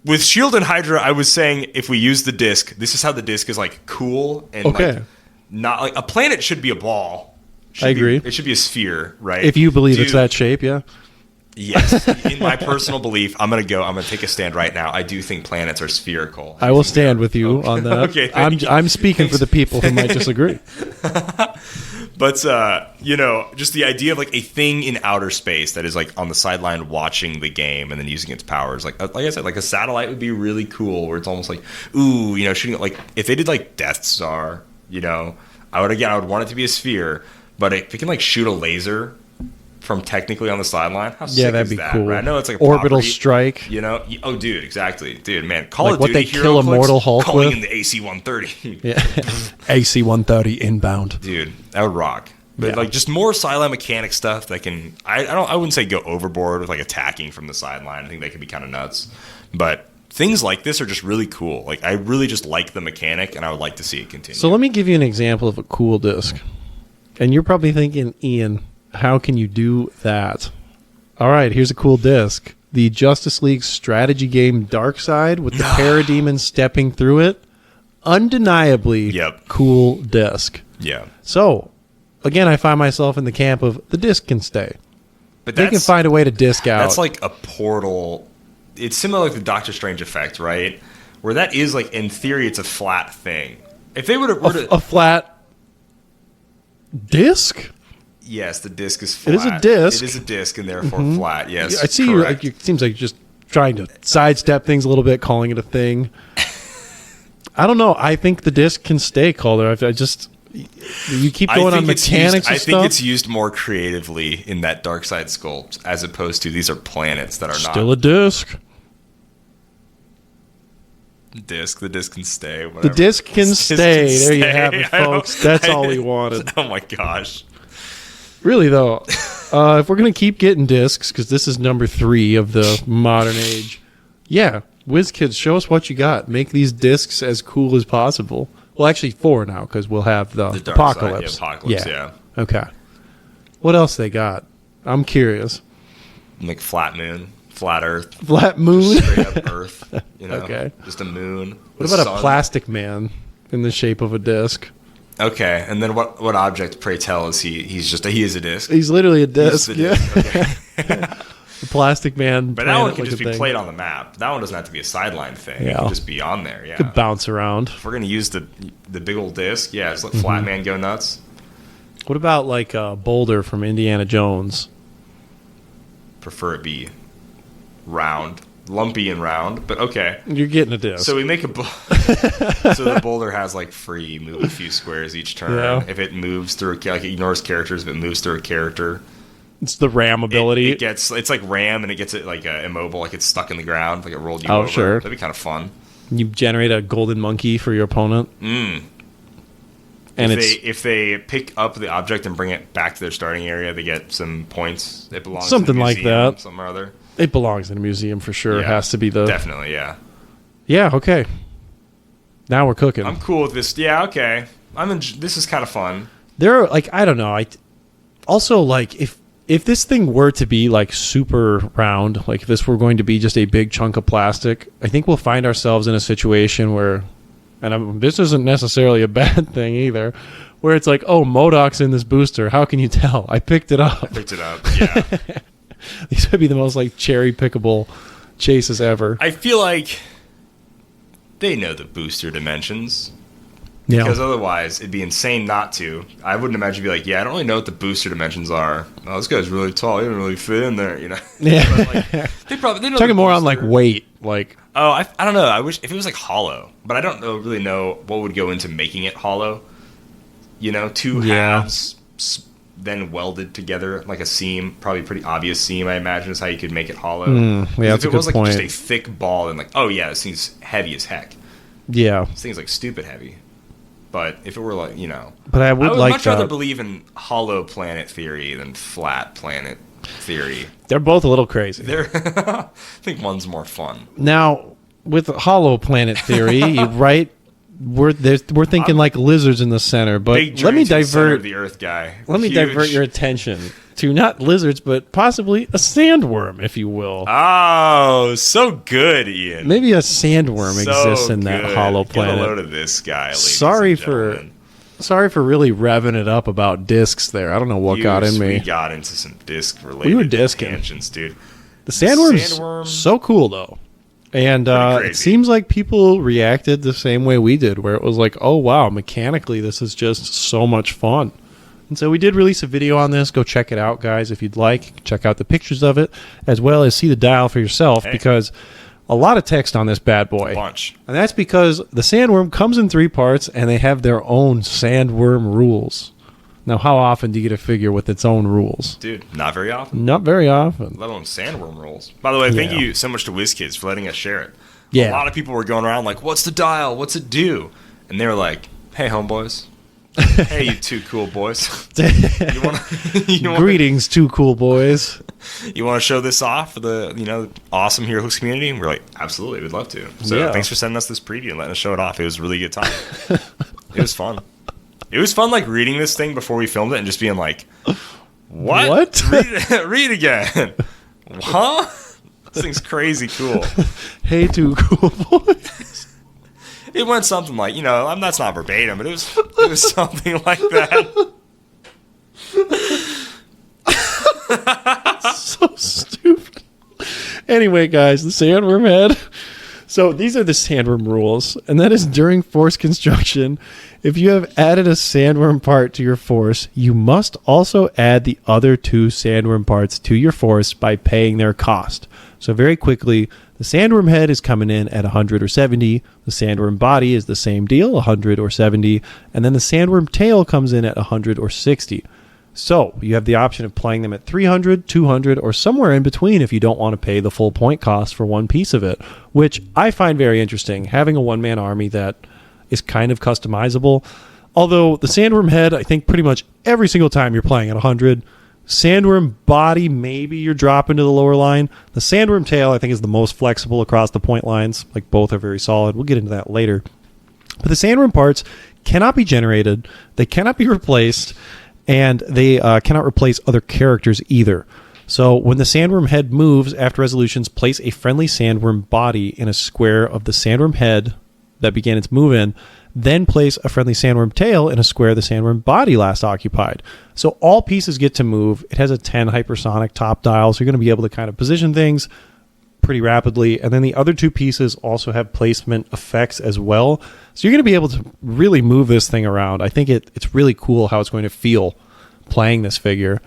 With Shield and Hydra, I was saying if we use the disc, this is how the disc is like cool and Okay. like not like a planet should be a ball. I agree. It should be a sphere, right? if you believe it's Dude, that shape, yeah. Yes. In my personal belief, I'm gonna take a stand right now. I do think planets are spherical. I will stand with you on that. Okay, thank you. I'm speaking for the people who might disagree. But just the idea of like a thing in outer space that is like on the sideline watching the game and then using its powers, like I said, like a satellite would be really cool. Where it's almost like, ooh, shooting like if they did like Death Star, I would want it to be a sphere. But if it can like shoot a laser from technically on the sideline, how sick That'd is be that? cool. Right? I know it's like a Orbital property, strike. Oh, dude, exactly, dude, man. Call Like of what Duty they kill a Heroclix, Mortal Hulk calling with? in the AC-130. Yeah. AC-130 inbound. Dude, that would rock. But Yeah. like just more sideline mechanic stuff that can I wouldn't say go overboard with like attacking from the sideline. I think that could be kind of nuts. But things like this are just really cool. Like I really just like the mechanic and I would like to see it continue. So let me give you an example of a cool disc. And you're probably thinking, Ian, how can you do that? All right, here's a cool disc. The Justice League strategy game Darkseid with the Parademon stepping through it. undeniably Yep. cool disc. Yeah. So, again, I find myself in the camp of the disc can stay. But They can find a way to disc out. That's like a portal. It's similar like the Doctor Strange effect, right? Where that is like, in theory, it's a flat thing. If they would have... a flat disc? Yes, the disc is flat. It is a disc. It is a disc and therefore flat, yes. I see you. Like, it seems like you're just trying to sidestep things a little bit, calling it a thing. I don't know. I think the disc can stay, Calder. I just... You keep going on mechanics and I stuff. think it's used more creatively in that Dark Side sculpt, as opposed to these are planets that are Still a disc. Disc. The disc can stay. Whatever. The disc can stay. There you have it, I folks. That's all we wanted. Oh my gosh. Really, though, if we're going to keep getting discs, because this is number 3 of the modern age, yeah, Wizkids, show us what you got. Make these discs as cool as possible. Well, actually 4 now, because we'll have the Dark Apocalypse. Side, Apocalypse, yeah. Okay. What else they got? I'm curious. Like flat moon, flat Earth, Flat moon? straight up Earth. You know, Okay. just a moon. What about a plastic man in the shape of a disc? Okay, and then what object, pray tell, is he? He is a disc. He's literally a disc. the Yeah. disc, okay. The plastic man. But that one planet can just be looking thing. played on the map. That one doesn't have to be a sideline thing. It Yeah. can just be on there. Yeah. Could bounce around. If we're gonna use the big old disc, yeah, just let Mm-hmm. Flat Man go nuts. What about like a boulder from Indiana Jones? Prefer it be round, lumpy and round, but okay. You're getting a disc. So we make a so the boulder has like free move a few squares each turn. Yeah. If it moves through, like it ignores characters. If it moves through a character, It's the ram ability. it's like ram, and it gets it like immobile, like it's stuck in the ground, like it rolled you Oh, over. sure. That'd be kind of fun. You generate a golden monkey for your opponent. And If they pick up the object and bring it back to their starting area, they get some points. It belongs Something to the like museum, that. Some or other. it belongs in a museum for sure. It Yeah, has to be the... definitely, yeah. Yeah, okay. Now we're cooking. I'm cool with this. Yeah, okay. This is kind of fun. There are, like, I don't know. Also, like, if this thing were to be, like, super round, like, if this were going to be just a big chunk of plastic, I think we'll find ourselves in a situation where... And this isn't necessarily a bad thing either, where it's like, oh, MODOK's in this booster. How can you tell? I picked it up. Picked it up. Yeah. These would be the most like cherry pickable chases ever. I feel like they know the booster dimensions. Yeah. Because otherwise, it'd be insane not to. I wouldn't imagine you'd be like, yeah, I don't really know what the booster dimensions are. Oh, this guy's really tall. He doesn't really fit in there, you know? Yeah. But, like, they know Talking the more on like booster. weight, like Oh, I don't know. I wish if it was like hollow, but I don't really know what would go into making it hollow. You know, two Yeah. halves then welded together like a seam, probably a pretty obvious seam. I imagine is how you could make it hollow. yeah, that's if a it good was like point. just a thick ball, then like, oh yeah, this thing's heavy as heck. yeah. This thing's like stupid heavy. But if it were like, you know, But I would like much rather that. believe in hollow planet theory than flat planet theory. They're both a little crazy. I think one's more fun. Now, with hollow planet theory, right? We're thinking like lizards in the center, but Big let me journey to the center divert of the Earth guy. let me Huge. divert your attention to not lizards, but possibly a sandworm, if you will. Oh, so good, Ian. Maybe a sandworm So exists in that good. hollow Get a planet. load of this guy. ladies Sorry and for gentlemen. sorry for really revving it up about discs there. I don't know what got in We me. got into some disc related We were discing. tangents, dude. The sandworm's Sandworm. so cool though. And it crazy. seems like people reacted the same way we did, where it was like, oh wow, mechanically this is just so much fun. And so we did release a video on this. Go check it out, guys, if you'd like. Check out the pictures of it, as well as see the dial for yourself, because a lot of text on this bad boy. Bunch. And that's because the sandworm comes in 3 parts, and they have their own sandworm rules. Now, how often do you get a figure with its own rules? Dude, not very often. Not very often. Let alone sandworm rules. By the way, thank Yeah. you so much to WizKids for letting us share it. Yeah. A lot of people were going around like, what's the dial? What's it do? And they were like, hey, homeboys. Hey, you two cool boys. You want Greetings, 2 cool boys. you want to show this off for the awesome Heroclix community? And we're like, absolutely, we'd love to. So Yeah. thanks for sending us this preview and letting us show it off. It was a really good time. It was fun. It was fun, like reading this thing before we filmed it and just being like, "What? Read again? Huh? This thing's crazy cool." Hey, 2 cool boys. It went something like, that's not verbatim, but it was something like that. So stupid. Anyway, guys, the sandworm head. So these are the sandworm rules, and that is during force construction. If you have added a sandworm part to your force, you must also add the other 2 sandworm parts to your force by paying their cost. So very quickly, the sandworm head is coming in at 100 or 70. The sandworm body is the same deal, 100 or 70. And then the sandworm tail comes in at 100 or 60. So you have the option of playing them at 300, 200, or somewhere in between if you don't want to pay the full point cost for one piece of it, which I find very interesting, having a one-man army that is kind of customizable. Although the sandworm head, I think pretty much every single time you're playing at 100. Sandworm body, maybe you're dropping to the lower line. The sandworm tail, I think, is the most flexible across the point lines. Like, both are very solid. We'll get into that later. But the sandworm parts cannot be generated. They cannot be replaced. And they cannot replace other characters either. So when the sandworm head moves after resolutions, place a friendly sandworm body in a square of the sandworm head that began its move in, then place a friendly sandworm tail in a square the sandworm body last occupied. So all pieces get to move. It has a 10 hypersonic top dial, so you're going to be able to kind of position things pretty rapidly. And then the other 2 pieces also have placement effects as well. So you're going to be able to really move this thing around. I think it's really cool how it's going to feel playing this figure.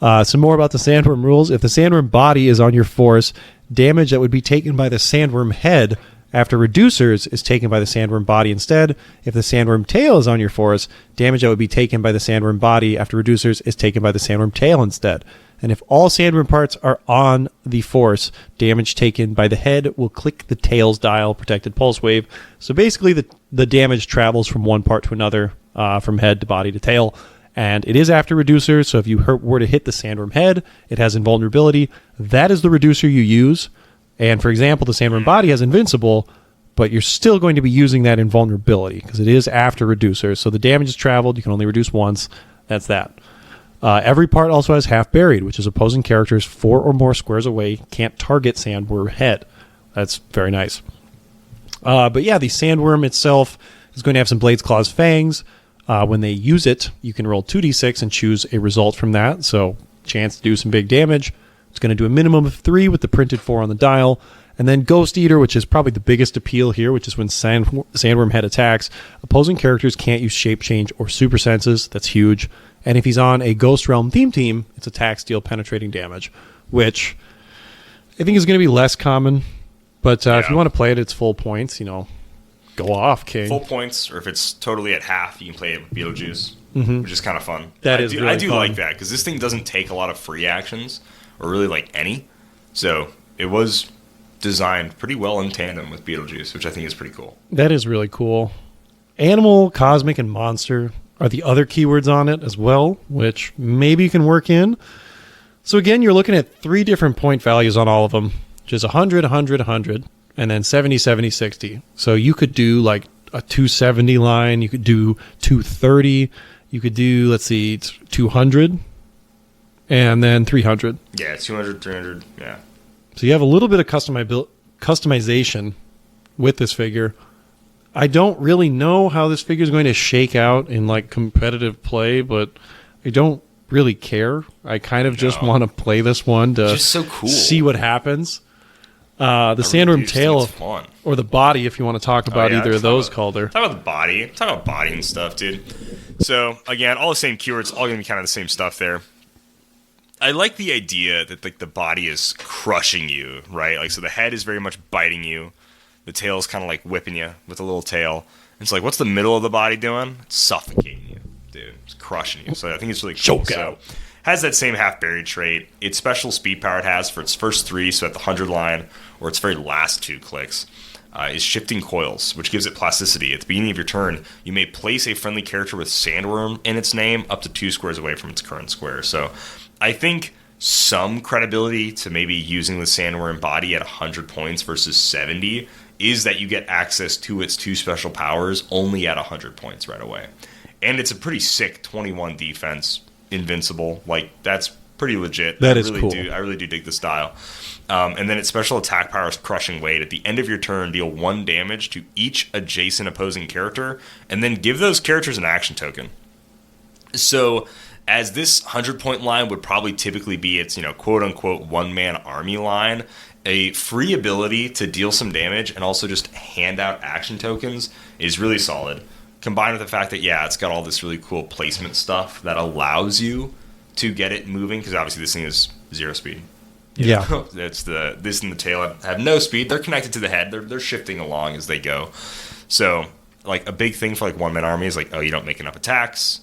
Some more about the sandworm rules. If the sandworm body is on your force, damage that would be taken by the sandworm head after reducers is taken by the sandworm body instead. If the sandworm tail is on your force, damage that would be taken by the sandworm body after reducers is taken by the sandworm tail instead. And if all sandworm parts are on the force, damage taken by the head will click the tail's dial, protected pulse wave. So basically the damage travels from one part to another, from head to body to tail. And it is after reducer, so if you were to hit the sandworm head, it has invulnerability. That is the reducer you use. And for example, the sandworm body has invincible, but you're still going to be using that invulnerability because it is after reducer. So the damage is traveled. You can only reduce once. That's that. Every part also has half buried, which is opposing characters 4 or more squares away can't target sandworm head. That's very nice. But yeah, the sandworm itself is going to have some blades, claws, fangs. When they use it, you can roll 2d6 and choose a result from that. So chance to do some big damage. It's going to do a minimum of 3 with the printed 4 on the dial. And then Ghost Eater, which is probably the biggest appeal here, which is when Sandworm Head attacks. Opposing characters can't use Shape Change or Super Senses. That's huge. And if he's on a Ghost Realm theme team, it's attacks deal penetrating damage, which I think is going to be less common. But if you want to play it, it's full points, go off, King. Full points, or if it's totally at half, you can play it with Beetlejuice, which is kind of fun. I do like that, because this thing doesn't take a lot of free actions, or really like any. So it was designed pretty well in tandem with Beetlejuice, which I think is pretty cool. That is really cool. Animal, cosmic, and monster are the other keywords on it as well, which maybe you can work in. So again, you're looking at 3 different point values on all of them, which is 100, 100, 100, and then 70, 70, 60. So you could do like a 270 line, you could do 230, you could do, 200, and then 300. Yeah, 200, 300, yeah. So you have a little bit of customization with this figure. I don't really know how this figure is going to shake out in like competitive play, but I don't really care. I kind of just want to play this one to just so cool. See what happens. The sandworm tail or the body, if you want to talk about either of those, Calder. Talk about the body. Talk about body and stuff, dude. So again, all the same keywords, all gonna be kind of the same stuff there. I like the idea that like the body is crushing you, right? Like, so the head is very much biting you. The tail is kind of like whipping you with a little tail. It's like, what's the middle of the body doing? It's suffocating you, dude. It's crushing you. So I think it's really cool. Choke out. So, has that same half-buried trait. Its special speed power it has for its first 3, so at the 100 line, or its very last 2 clicks, is shifting coils, which gives it plasticity. At the beginning of your turn, you may place a friendly character with Sandworm in its name up to 2 squares away from its current square. So I think some credibility to maybe using the Sandworm body at 100 points versus 70 is that you get access to its 2 special powers only at 100 points right away. And it's a pretty sick 21 defense invincible. Like, that's pretty legit. That I is really cool. I really do dig the style. And then its special attack power is Crushing Weight. At the end of your turn, deal 1 damage to each adjacent opposing character, and then give those characters an action token. So, as this 100-point line would probably typically be its, quote-unquote one-man army line, a free ability to deal some damage and also just hand out action tokens is really solid. Combined with the fact that, it's got all this really cool placement stuff that allows you to get it moving, because obviously this thing is 0 speed. Yeah. It's this and the tail have no speed. They're connected to the head. They're shifting along as they go. So, like, a big thing for, like, one-man army is, like, you don't make enough attacks.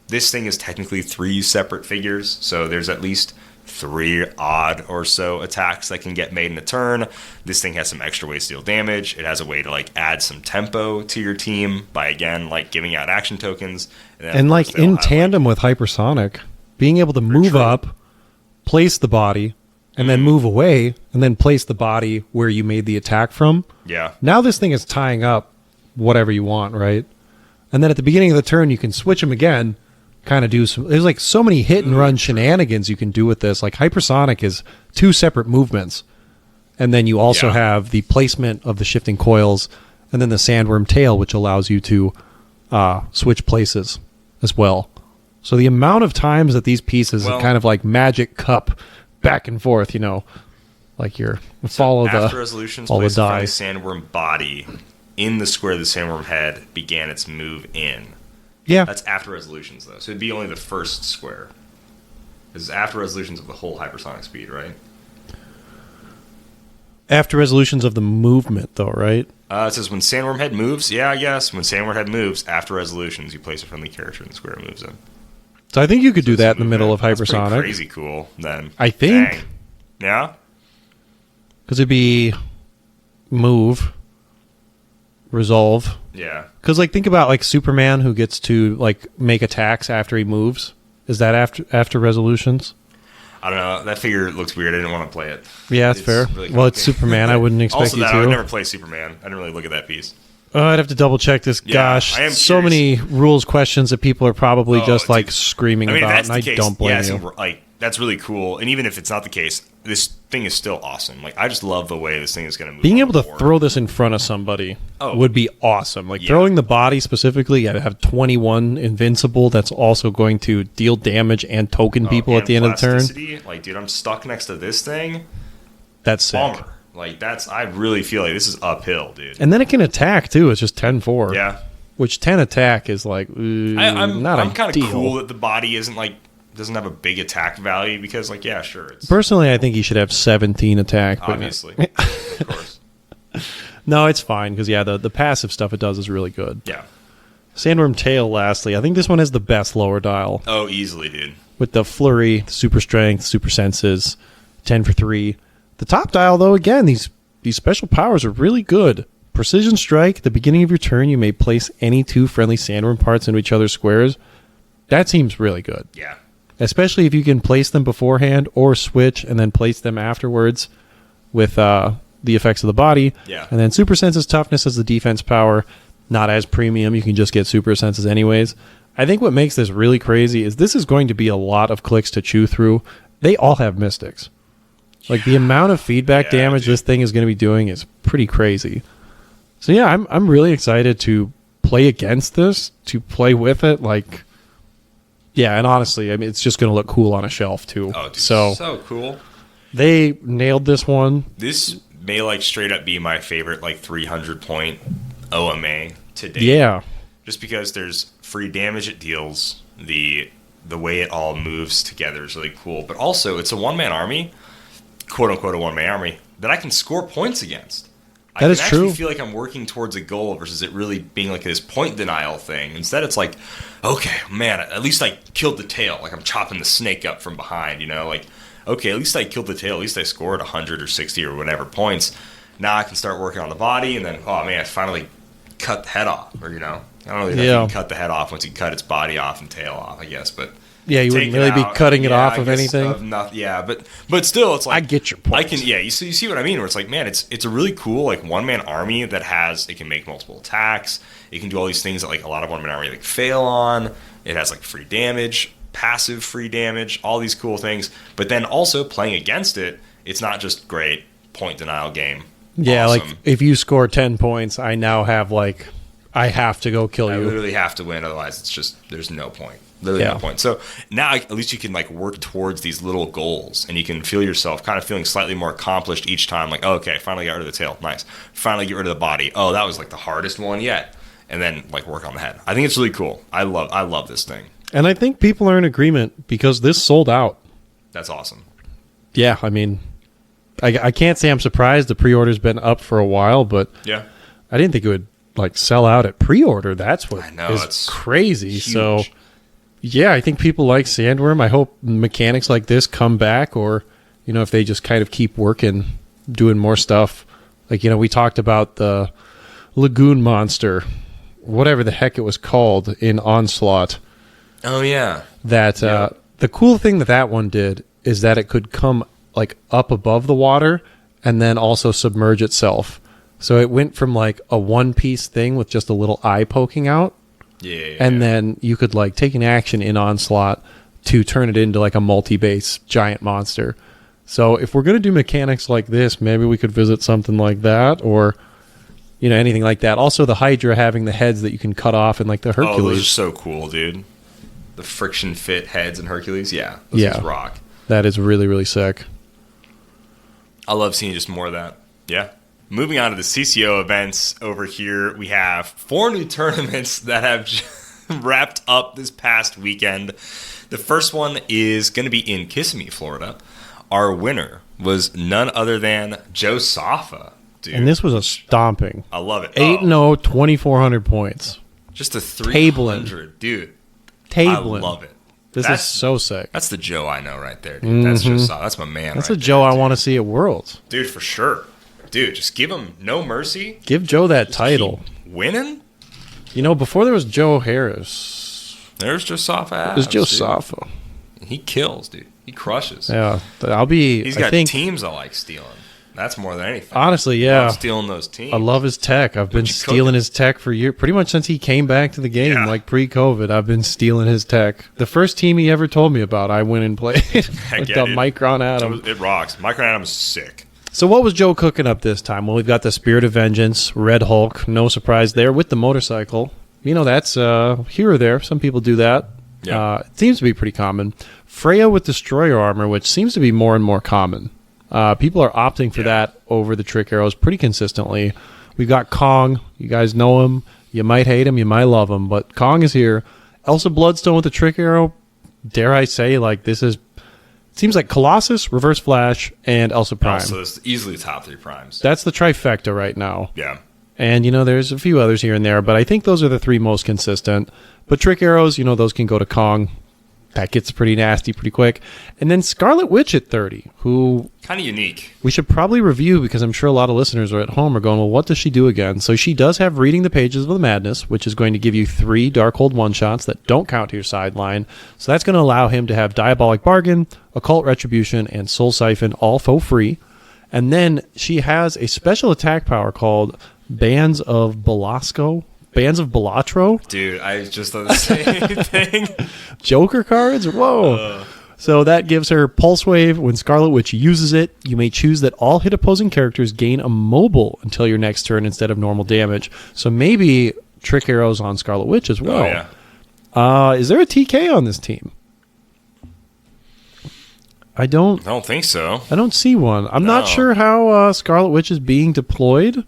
This thing is technically 3 separate figures, so there's at least 3 odd or so attacks that can get made in a turn. This thing has some extra ways to deal damage. It has a way to, like, add some tempo to your team by, again, like, giving out action tokens. And like, in tandem with hypersonic, being able to move up, place the body, and then move away, and then place the body where you made the attack from. Yeah. Now this thing is tying up whatever you want, right? And then at the beginning of the turn, you can switch them again, kind of do some... There's like so many hit and run shenanigans you can do with this. Like, hypersonic is 2 separate movements. And then you also have the placement of the shifting coils, and then the sandworm tail, which allows you to switch places as well. So the amount of times that these pieces kind of like magic cup back and forth, like you're follow after the resolutions, all the place die. the sandworm body in the square the sandworm head began its move in. Yeah, That's after resolutions, though. So it'd be only the first square. This is after resolutions of the whole hypersonic speed, right? after resolutions of the movement, though, right? It says when sandworm head moves. Yeah, I guess. When sandworm head moves, after resolutions, you place a friendly character in the square it moves in. So I think you could do that in the movement. middle of That's pretty hypersonic. crazy cool, then. I think. Dang. Yeah? Because it'd be move, resolve. Yeah. Because, like, think about, like, Superman who gets to, like, make attacks after he moves. Is that after resolutions? I don't know. That figure looks weird. I didn't want to play it. Yeah, that's fair. Really Well, it's Superman. I wouldn't expect also you that, to. I would never play Superman. I didn't really look at that piece. I'd have to double check this. Yeah, Gosh, I am so curious. many rules questions that people are probably just, like, dude. screaming I mean, if about, that's and the I case, don't blame yeah, you. like, that's really cool. And even if it's not the case, this thing is still awesome. Like, I just love the way this thing is going to move. Being on able the to board. throw this in front of somebody Oh. would be awesome. Like, Yeah. throwing the body specifically, you have 21 invincible that's also going to deal damage and token people and at the end of the turn. plasticity, like, dude, I'm stuck next to this thing. That's sick. Bummer. Like, I really feel like this is uphill, dude. And then it can attack, too. It's just 10-4. Yeah. Which 10 attack is like, I'm not kind of ideal. cool that the body isn't, like, doesn't have a big attack value because, like, yeah, sure. It's Personally, I think he should have 17 attack. But obviously. Of course. no, it's fine because, yeah, the passive stuff it does is really good. Yeah. Sandworm Tail, lastly. I think this one has the best lower dial. Oh, easily, dude. With the flurry, the super strength, super senses, 10 for 3. The top dial, though, again, these special powers are really good. Precision strike. At the beginning of your turn, you may place any 2 friendly sandworm parts into each other's squares. That seems really good. Yeah. Especially if you can place them beforehand or switch and then place them afterwards with the effects of the body. Yeah. And then super senses toughness as the defense power. Not as premium. You can just get super senses anyways. I think what makes this really crazy is this is going to be a lot of clicks to chew through. They all have mystics. Like, the amount of feedback Yeah, damage dude. this thing is going to be doing is pretty crazy. So yeah, I'm really excited to play against this, to play with it. Like, yeah, and honestly, I mean, it's just going to look cool on a shelf too. Oh, dude, so so cool. they nailed this one. This may, like, straight up be my favorite, like, 300-point OMA to date. Yeah, Just because there's free damage it deals, the way it all moves together is really cool. But also, it's a one-man army, quote-unquote a one-man army, that I can score points against. That is I can actually true. feel like I'm working towards a goal versus it really being like this point denial thing. Instead, it's like, okay, man, at least I killed the tail. Like, I'm chopping the snake up from behind, you know? Like, okay, at least I killed the tail. At least I scored 100 or 60 or whatever points. Now I can start working on the body, and then, oh, man, I finally cut the head off. Or, you know, I don't really know if you can cut the head off once you cut its body off and tail off, I guess. But yeah, you wouldn't take it really be out, cutting it off I of guess anything. Yeah, but still, it's like I get your point. I can, yeah. You see what I mean? Where it's like, man, it's a really cool, like, one man army that it can make multiple attacks. It can do all these things that, like, a lot of one man army, like, fail on. It has, like, free damage. passive free damage, all these cool things. But then also playing against it, it's not just great point denial game. Yeah, Awesome. like if you score 10 points, I now have like, I have to go kill I you. literally have to win, otherwise it's just there's no point. Literally no point. So now at least you can like work towards these little goals, and you can feel yourself kind of feeling slightly more accomplished each time. Like, oh, okay, finally got rid of the tail, nice. Finally get rid of the body. Oh, that was like the hardest one yet. And then like work on the head. I think it's really cool. I love this thing. And I think people are in agreement because this sold out. That's awesome. Yeah, I mean, I can't say I'm surprised. The pre-order's been up for a while, but Yeah. I didn't think it would like sell out at pre-order. That's what I know, is it's crazy. huge. So yeah, I think people like Sandworm. I hope mechanics like this come back, or if they just kind of keep working, doing more stuff. Like we talked about the Lagoon Monster, whatever the heck it was called in Onslaught. Oh yeah. That the cool thing that one did is that it could come like up above the water and then also submerge itself. So it went from like a one-piece thing with just a little eye poking out, and then you could like take an action in Onslaught to turn it into like a multi-base giant monster. So if we're going to do mechanics like this, maybe we could visit something like that, or anything like that. Also the Hydra having the heads that you can cut off, and like the Hercules. Oh, those are so cool, dude. The friction fit heads and Hercules, those things rock. That is really, really sick. I love seeing just more of that. Yeah. Moving on to the CCO events over here, we have 4 new tournaments that have wrapped up this past weekend. The first one is going to be in Kissimmee, Florida. Our winner was none other than Joe Safa, dude. And this was a stomping. I love it. 8-0, 2,400 points. Just a 300, Tabling. dude. Tabling. I love it. This is so sick. That's the Joe I know right there, dude. That's Joe Safa. That's my man. That's right a Joe there, I want to see at Worlds. dude, for sure. Dude, just give him no mercy. Give Joe that Just title. keep winning. Before there was Joe Harris, There's Joe Safa. there's Joe Safa. He kills, dude. He crushes. Yeah, I'll be. He's I got think, teams I like stealing. That's more than anything. honestly, I yeah. love stealing those teams. I love his tech. I've been you stealing cooking? his tech for years. Pretty much since he came back to the game, Yeah. like pre-COVID, I've been stealing his tech. The first team he ever told me about, I went and played with yeah, the dude. Micron Atom. It rocks. Micron Atom is sick. So what was Joe cooking up this time? Well, we've got the Spirit of Vengeance, Red Hulk, no surprise there, with the motorcycle. That's here or there. Some people do that. Yeah. It seems to be pretty common. Freya with Destroyer Armor, which seems to be more and more common. People are opting for that over the Trick Arrows pretty consistently. We've got Kong. You guys know him. You might hate him. You might love him. But Kong is here. Elsa Bloodstone with the Trick Arrow. Dare I say, like, this is... Seems like Colossus, Reverse Flash, and Elsa Prime. Also, it's easily top 3 primes. That's the trifecta right now. Yeah. And, there's a few others here and there, but I think those are the 3 most consistent. But Trick Arrows, those can go to Kong. That gets pretty nasty pretty quick. And then Scarlet Witch at 30, who Kind of unique. we should probably review because I'm sure a lot of listeners are at home are going, well, what does she do again? So she does have Reading the Pages of the Madness, which is going to give you 3 Darkhold one-shots that don't count to your sideline. So that's going to allow him to have Diabolic Bargain, Occult Retribution, and Soul Siphon all for free. And then she has a special attack power called Bands of Belasco. Bands of Balatro? Dude, I just thought the same thing. Joker cards? Whoa. So that gives her Pulse Wave. When Scarlet Witch uses it, you may choose that all hit opposing characters gain a mobile until your next turn instead of normal damage. So maybe Trick Arrows on Scarlet Witch as well. Oh, yeah. Is there a TK on this team? I don't think so. see one. I'm not No. sure how Scarlet Witch is being deployed.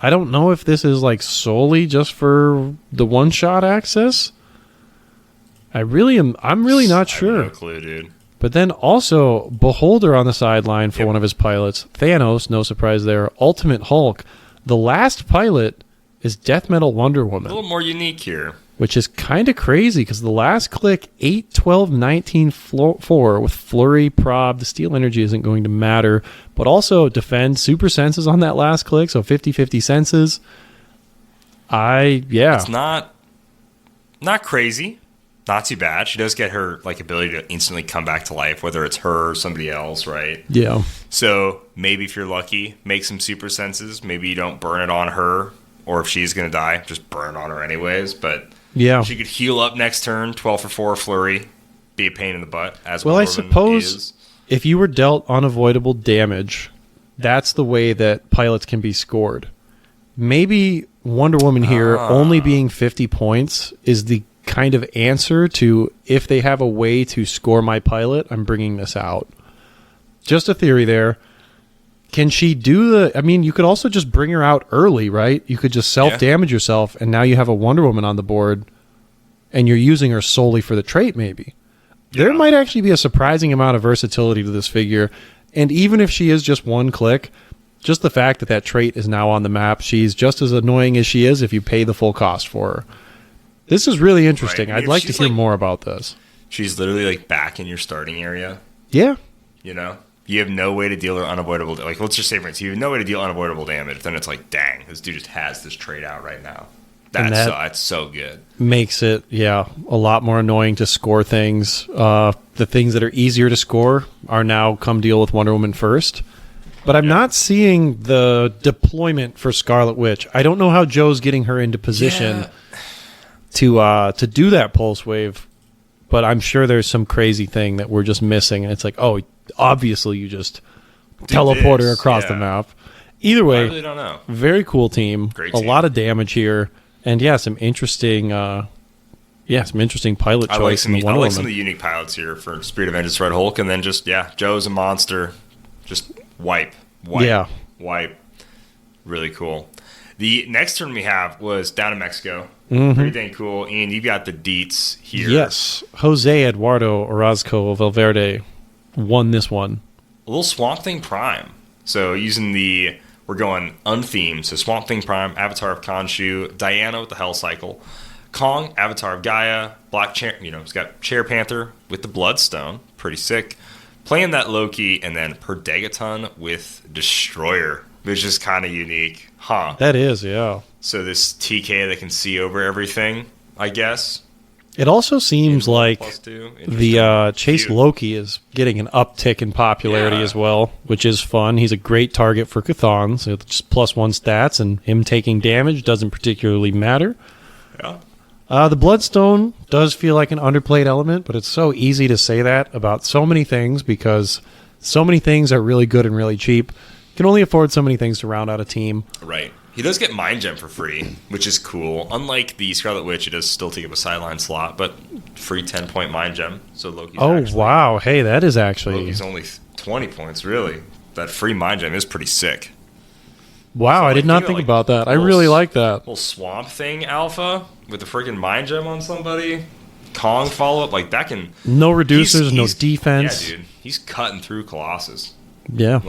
I don't know if this is like solely just for the one-shot access. I'm really not I have sure. no clue, dude. But then also Beholder on the sideline for one of his pilots. Thanos, no surprise there. Ultimate Hulk. The last pilot is Death Metal Wonder A Woman, little more unique here. which is kind of crazy because the last click 8, 12, 19, 4 with Flurry, Prob, the Steel Energy isn't going to matter, but also defend super senses on that last click, so 50-50 senses. It's not crazy. Not too bad. She does get her like ability to instantly come back to life, whether it's her or somebody else, right? Yeah. So maybe if you're lucky, make some super senses. Maybe you don't burn it on her, or if she's going to die, just burn on her anyways. But Yeah. she could heal up next turn, 12 for 4 flurry. be a pain in the butt. As Well, I Wonder Woman suppose is. if you were dealt unavoidable damage, that's the way that pilots can be scored. Maybe Wonder Woman here only being 50 points is the kind of answer to, if they have a way to score my pilot, I'm bringing this out. Just a theory there. Can she do the... I mean, you could also just bring her out early, right? You could just self-damage yourself, and now you have a Wonder Woman on the board, and you're using her solely for the trait, maybe. Yeah. There might actually be a surprising amount of versatility to this figure, and even if she is just one click, just the fact that that trait is now on the map, she's just as annoying as she is if you pay the full cost for her. This is really interesting. Right. I'd like to hear more about this. She's literally like back in your starting area. Yeah. You know? You have no way to deal her unavoidable... Like, let's just say, for instance, you have no way to deal unavoidable damage. Then it's like, dang, this dude just has this trait out right now. That's so good. Makes it, a lot more annoying to score things. The things that are easier to score are now come deal with Wonder Woman first. But I'm not seeing the deployment for Scarlet Witch. I don't know how Joe's getting her into position to do that pulse wave, but I'm sure there's some crazy thing that we're just missing, and it's like, oh, obviously you just teleport her across the map. Either way, I really don't know. Very cool team. Great a team. lot of damage here, and some interesting pilot I like choice. some of the unique pilots here for Spirit of Vengeance, Red Hulk, and then just Joe's a monster. Just wipe. Really cool. The next turn we have was down in Mexico. Mm-hmm. Pretty dang cool. And you've got the deets here. Yes. Jose Eduardo Orozco Valverde won this one. A little Swamp Thing Prime. So we're going unthemed. So Swamp Thing Prime, Avatar of Khonshu, Diana with the Hell Cycle, Kong, Avatar of Gaia, Black Chair, it's got Chair Panther with the Bloodstone. Pretty sick. Playing that Loki, and then Perdegaton with Destroyer, which is kind of unique. Huh. That is, yeah. So this TK that can see over everything, I guess. It also seems like the Chase Cute. Loki is getting an uptick in popularity as well, which is fun. He's a great target for Chthon, so it's just +1 stats, and him taking damage doesn't particularly matter. Yeah. The Bloodstone does feel like an underplayed element, but it's so easy to say that about so many things because so many things are really good and really cheap. You can only afford so many things to round out a team. Right. He does get Mind Gem for free, which is cool. Unlike the Scarlet Witch, it does still take up a sideline slot, but free 10-point Mind Gem. So Loki's wow. Hey, that is actually... Loki's only 20 points, really. That free Mind Gem is pretty sick. Wow, So, I did not think about that. I really like that. Little Swamp Thing Alpha with the freaking Mind Gem on somebody. Kong follow-up, like that can... No reducers, no defense. Yeah, dude. He's cutting through Colossus. Yeah.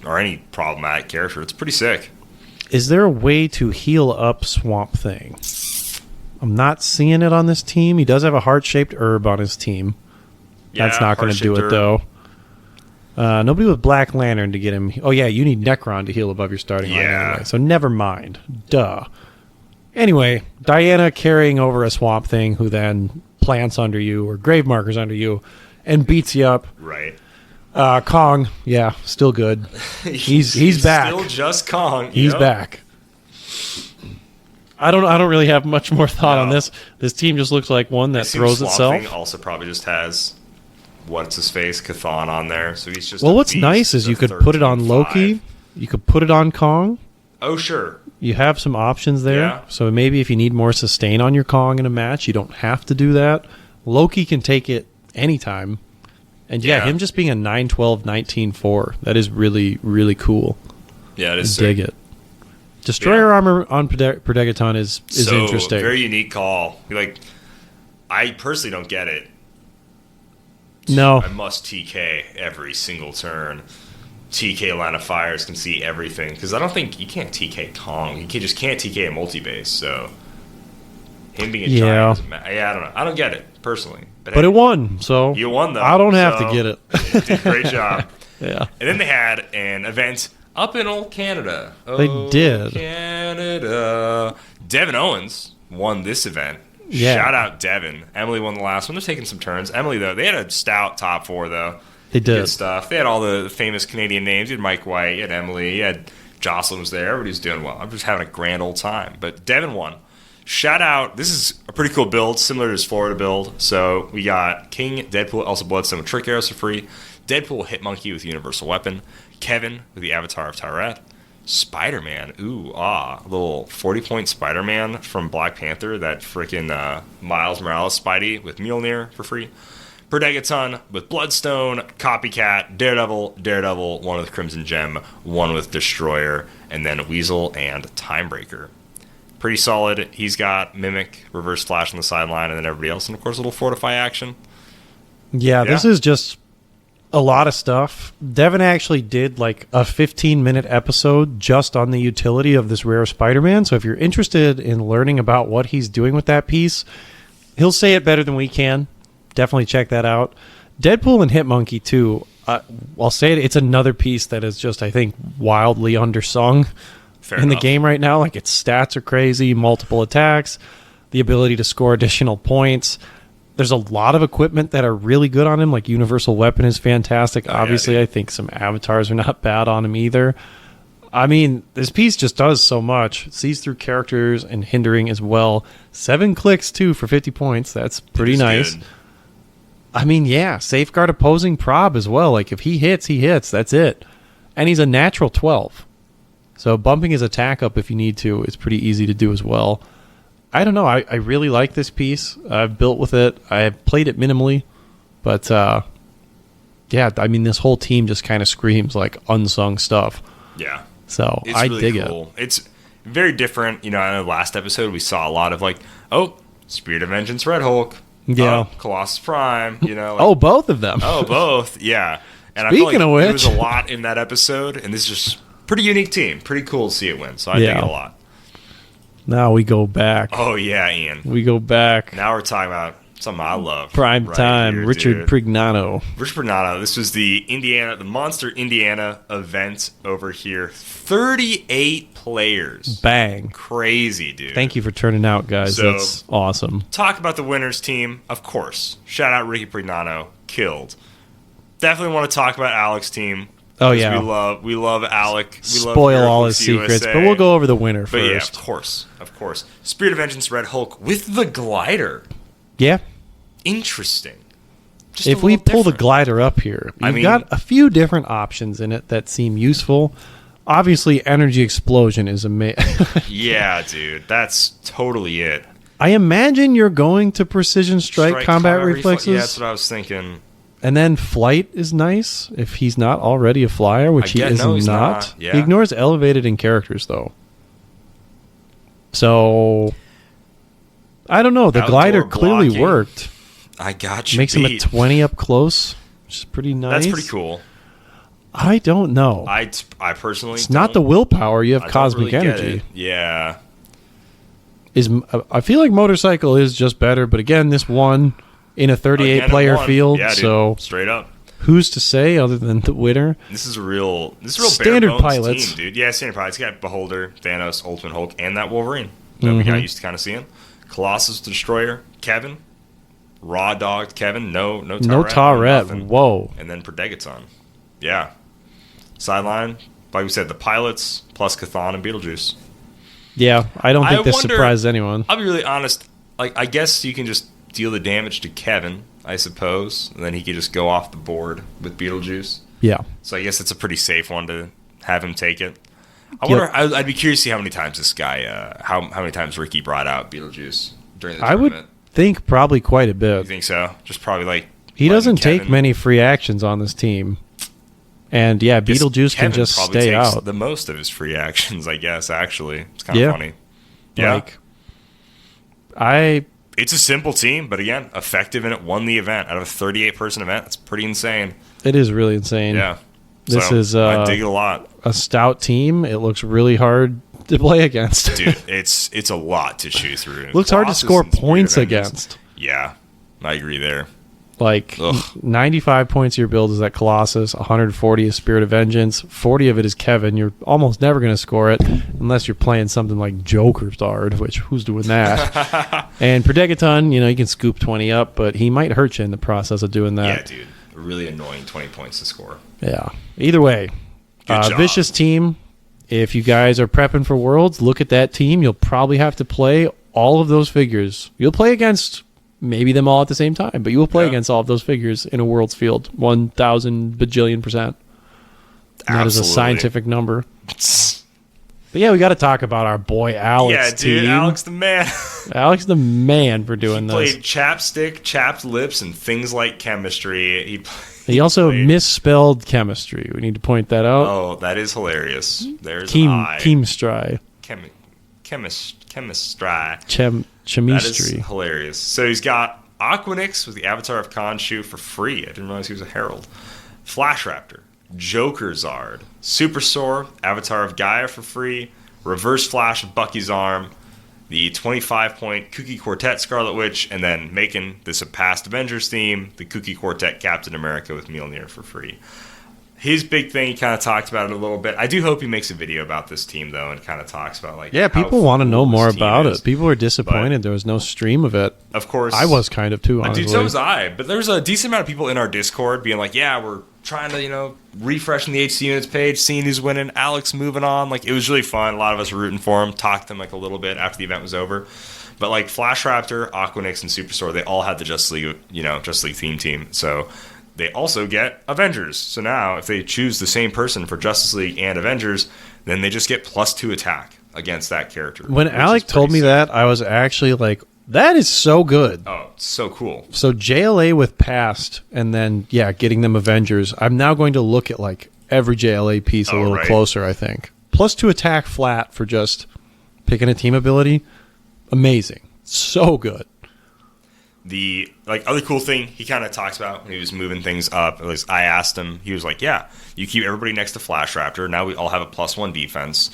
Or any problematic character. It's pretty sick. Is there a way to heal up Swamp Thing? I'm not seeing it on this team. He does have a heart-shaped herb on his team. That's not going to do it, though. Nobody with Black Lantern to get him. Oh, yeah, you need Necron to heal above your starting line anyway. So never mind. Duh. Anyway, Diana carrying over a Swamp Thing who then plants under you or grave markers under you and beats you up. Right. Kong, still good. He's back. Still just Kong. He's back. I don't really have much more thought on this. This team just looks like one that throws Swamp itself. Thing also probably just has what's his face Chthon on there, so he's just. Well, what's nice is you could put it on Loki. You could put it on Kong. Oh, sure. You have some options there. Yeah. So maybe if you need more sustain on your Kong in a match, you don't have to do that. Loki can take it anytime. And him just being a 9-12, 19-4, that is really, really cool. Yeah, it is. Dig it. Destroyer armor on Perdegaton is so interesting. Very unique call. I personally don't get it. No. I must TK every single turn. TK line of fires can see everything. Because I don't think you can't TK Kong. You just can't TK a multi-base. So him being a giant doesn't matter. I don't know. I don't get it, personally. But it won, so you won, though. I don't have to get it. You did a great job. Yeah. And then they had an event up in old Canada. They did. Canada. Devin Owens won this event. Yeah. Shout out Devin. Emily won the last one. They're taking some turns. Emily, though, they had a stout top four, though. They did. Good stuff. They had all the famous Canadian names. You had Mike White, you had Emily, you had Jocelyn was there. Everybody was doing well. I'm just having a grand old time. But Devin won. Shout out, this is a pretty cool build, similar to his Florida build. So we got King, Deadpool, Elsa Bloodstone with Trick Arrows for free, Deadpool Hitmonkey with Universal Weapon, Kevin with the Avatar of Tyrant, Spider-Man, a little 40-point Spider-Man from Black Panther, that freaking Miles Morales Spidey with Mjolnir for free, Predagon with Bloodstone, Copycat, Daredevil, one with Crimson Gem, one with Destroyer, and then Weasel and Timebreaker. Pretty solid. He's got Mimic, Reverse Flash on the sideline, and then everybody else, and of course a little Fortify action. Yeah, this is just a lot of stuff. Devin actually did like a 15-minute episode just on the utility of this rare Spider-Man. So if you're interested in learning about what he's doing with that piece, he'll say it better than we can. Definitely check that out. Deadpool and Hitmonkey too. I'll say it. It's another piece that is just, I think, wildly undersung in the game right now. Like, its stats are crazy, multiple attacks, the ability to score additional points. There's a lot of equipment that are really good on him, like Universal Weapon is fantastic. Obviously, I think some avatars are not bad on him either. I mean, this piece just does so much. It sees through characters and hindering as well. 7 clicks, too, for 50 points. That's pretty nice. Good. I mean, yeah, safeguard opposing prob as well. Like, if he hits, he hits. That's it. And he's a natural 12. So bumping his attack up if you need to is pretty easy to do as well. I don't know. I really like this piece. I've built with it. I've played it minimally. But, yeah, I mean, this whole team just kind of screams like unsung stuff. Yeah. So it's I really dig cool. it. It's very different. You know, in the last episode, we saw a lot of like, Spirit of Vengeance Red Hulk. Yeah. Colossus Prime. You know. Like, both of them. Both. Yeah. And Speaking I feel like of which, there was a lot in that episode, and this is just pretty unique team. Pretty cool to see it win. So I dig it a lot. Now we go back. Oh, yeah, Ian. We go back. Now we're talking about something I love. Prime time. Here, Richard Prignano. Richard Prignano. This was the Monster Indiana event over here. 38 players. Bang. Crazy, dude. Thank you for turning out, guys. So, that's awesome. Talk about the winners team, of course. Shout out Ricky Prignano. Killed. Definitely want to talk about Alec's team. Oh, yeah. We love Alec. We spoil love all his secrets, but we'll go over the winner first. But yeah, of course. Spirit of Vengeance Red Hulk with the glider. Yeah. Interesting. Just if we pull the glider up here, you've got a few different options in it that seem useful. Obviously, Energy Explosion is amazing. Yeah, dude. That's totally it. I imagine you're going to Precision Strike combat reflexes. Yeah, that's what I was thinking. And then Flight is nice if he's not already a flyer, which he is not. Yeah. He ignores elevated in characters, though. So, I don't know. The Outdoor glider clearly blocking. worked. I got you. Makes him a 20 up close, which is pretty nice. That's pretty cool. I don't know. I personally it's not the willpower. You have cosmic really energy. Yeah. I feel like Motorcycle is just better, but again, this won in a 38-player field, yeah, dude, so straight up. Who's to say other than the winner? This is a real standard bare bones pilots team, dude. Yeah, standard pilots. You got Beholder, Thanos, Ultimate Hulk, and that Wolverine that we got used to kind of seeing. Colossus, the Destroyer, Kevin, Raw Dog, Kevin. No Tawret. Whoa. And then Predagon. Yeah. Sideline, like we said, the pilots plus Chthon and Beetlejuice. Yeah, I don't think this surprised anyone. I'll be really honest. Like, I guess you can just deal the damage to Kevin, I suppose, and then he could just go off the board with Beetlejuice. Yeah. So I guess it's a pretty safe one to have him take it. I wonder. I'd be curious to see how many times this guy, how many times Ricky brought out Beetlejuice during the tournament. I would think probably quite a bit. You think so? Just probably like he doesn't take many free actions on this team, and yeah, Beetlejuice can just stay out. The most of his free actions, I guess. Actually, it's kind of funny. Yeah. It's a simple team, but again, effective, and it won the event. Out of a 38-person event, that's pretty insane. It is really insane. Yeah. This is I dig it a lot. A stout team. It looks really hard to play against. Dude, it's a lot to chew through. Looks hard to score points against. Yeah, I agree there. Like, 95 points of your build is that Colossus, 140 is Spirit of Vengeance, 40 of it is Kevin. You're almost never going to score it unless you're playing something like Joker's Dard, which who's doing that? And Predagon, you can scoop 20 up, but he might hurt you in the process of doing that. Yeah, dude. A really annoying 20 points to score. Yeah. Either way, vicious team. If you guys are prepping for Worlds, look at that team. You'll probably have to play all of those figures. You'll play against maybe them all at the same time, but you will play against all of those figures in a World's Field 1,000 bajillion%. That is a scientific number. But yeah, we got to talk about our boy Alex. Yeah, dude, team. Alex the man. Alex the man for doing this. Played chapstick, chapped lips, and things like chemistry. He also misspelled chemistry. We need to point that out. Oh, that is hilarious. There's an I. Chemistry. Chemistry. Chemistry. That is hilarious. So he's got Aquanix with the Avatar of Khonshu for free. I didn't realize he was a herald. Flash Raptor, Joker Zard, Super Sor, Avatar of Gaia for free, Reverse Flash of Bucky's arm, the 25-point Kooky Quartet Scarlet Witch, and then making this a past Avengers theme, the Kooky Quartet Captain America with Mjolnir for free. His big thing, he kind of talked about it a little bit. I do hope he makes a video about this team, though, and kind of talks about, like, yeah, people want to know more about it. People were disappointed there was no stream of it. Of course. I was kind of, too, honestly. Dude, so was I. But there's a decent amount of people in our Discord being like, yeah, we're trying to, refreshing the HC Units page, seeing who's winning, Alex moving on. Like, it was really fun. A lot of us were rooting for him. Talked to him, like, a little bit after the event was over. But, like, Flash Raptor, Aquanix, and Super Sor, they all had the Justice League theme team. So they also get Avengers. So now, if they choose the same person for Justice League and Avengers, then they just get +2 attack against that character. When Alec told me that, I was actually like, that is so good. Oh, so cool. So JLA with Past, and then, getting them Avengers. I'm now going to look at, like, every JLA piece a little closer, I think. +2 attack flat for just picking a team ability. Amazing. So good. The other cool thing he kind of talks about when he was moving things up, at least I asked him, he was like, yeah, you keep everybody next to Flash Raptor. Now we all have a +1 defense.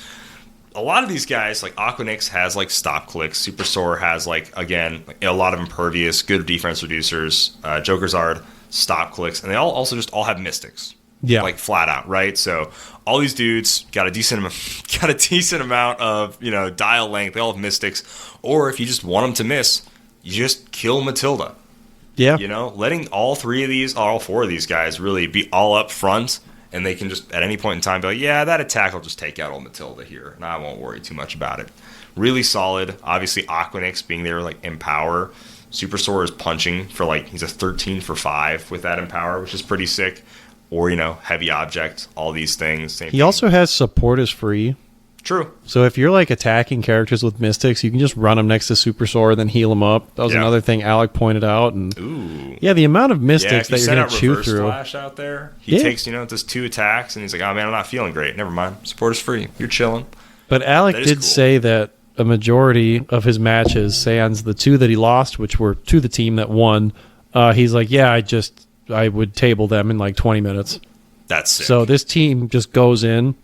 A lot of these guys, like Aquanix has like stop clicks. Super Sor has a lot of impervious, good defense reducers. Joker Zard, stop clicks. And they also all have mystics. Yeah. Like flat out, right? So all these dudes got a decent amount of, dial length. They all have mystics. Or if you just want them to miss, you just kill Matilda. Yeah. Letting all four of these guys really be all up front, and they can just, at any point in time, be like, yeah, that attack will just take out old Matilda here, and I won't worry too much about it. Really solid. Obviously, Aquanix being there, like, Empower. Super Sor is punching for, he's a 13 for 5 with that Empower, which is pretty sick. Or, Heavy Object, all these things. Same thing. Also has Support is free. True. So if you're attacking characters with mystics, you can just run them next to Super Sor and then heal them up. That was another thing Alec pointed out. And ooh. Yeah, the amount of mystics that you're going to chew through. Flash out there. He takes, does 2 attacks, and he's like, oh man, I'm not feeling great. Never mind. Support is free. You're chilling. But Alec did say that a majority of his matches, sans the 2 that he lost, which were to the team that won, he's like, yeah, I would table them in 20 minutes. That's sick. So this team just goes in,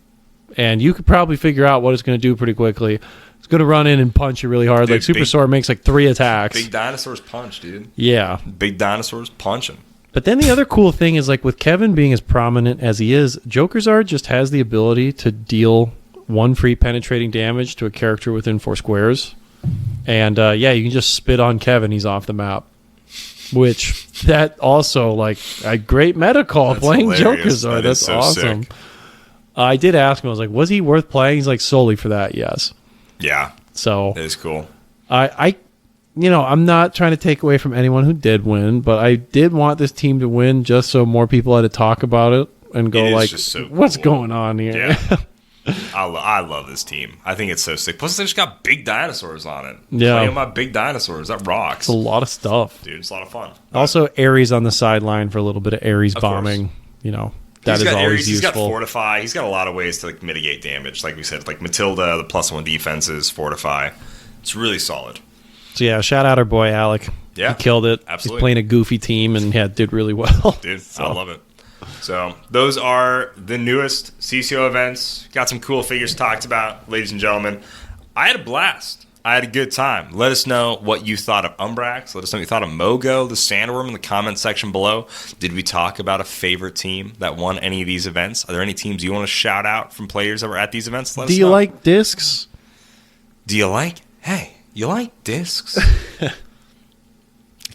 and you could probably figure out what it's going to do pretty quickly. It's going to run in and punch you really hard. Dude, Super Sor makes 3 attacks. Big dinosaurs punch, dude. Yeah. Big dinosaurs punching. But then the other cool thing is, with Kevin being as prominent as he is, Joker Zard just has the ability to deal 1 free penetrating damage to a character within 4 squares. And, you can just spit on Kevin. He's off the map. Which, that also, a great meta call playing Joker Zard. That's so awesome. Sick. I did ask him, I was like, was he worth playing? He's like, solely for that, yes. Yeah. So it is cool. I'm not trying to take away from anyone who did win, but I did want this team to win just so more people had to talk about it and go what's going on here? Yeah. I love this team. I think it's so sick. Plus, they just got big dinosaurs on it. Yeah. Playing my big dinosaurs. That rocks. It's a lot of stuff. Dude, it's a lot of fun. Also, Ares on the sideline for a little bit of Ares bombing. That is always Ares, useful. He's got Fortify. He's got a lot of ways to mitigate damage. Like we said, Matilda, the +1 defenses, Fortify. It's really solid. So yeah, shout out our boy Alec. Yeah. He killed it. Absolutely. He's playing a goofy team and did really well. Dude, I love it. So those are the newest CCO events. Got some cool figures talked about, ladies and gentlemen. I had a blast. I had a good time. Let us know what you thought of Umbrax. Let us know what you thought of Mogo, the Sandworm, in the comment section below. Did we talk about a favorite team that won any of these events? Are there any teams you want to shout out from players that were at these events? Let us know. Do you like discs? Hey, you like discs?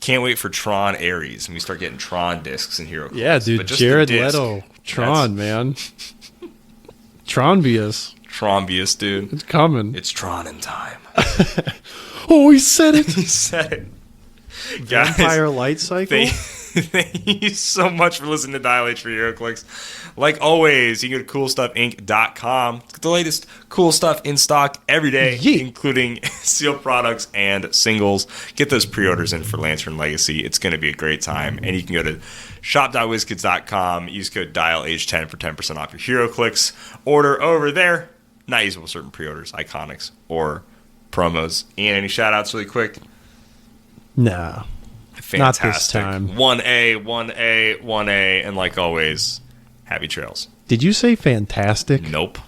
Can't wait for Tron Ares when we start getting Tron discs in Heroclix. Yeah, dude. Jared Leto. Tron, man. Tronbius. Tronbius, dude. It's coming. It's Tron in time. Oh, he said it. He said it. Guys, Vampire light cycle. thank you so much for listening to Dial H for HeroClix. Like always, you can go to CoolStuffInc.com. Get the latest cool stuff in stock every day, including sealed products and singles. Get those pre-orders in for Lantern Legacy. It's going to be a great time. And you can go to shop.wizkids.com. Use code DIALH10 for 10% off your HeroClix order over there. Not usable for certain pre-orders, iconics, or promos. Ian, any shout-outs really quick? No. Fantastic. Not this time. 1A, 1A, 1A, and like always, happy trails. Did you say fantastic? Nope.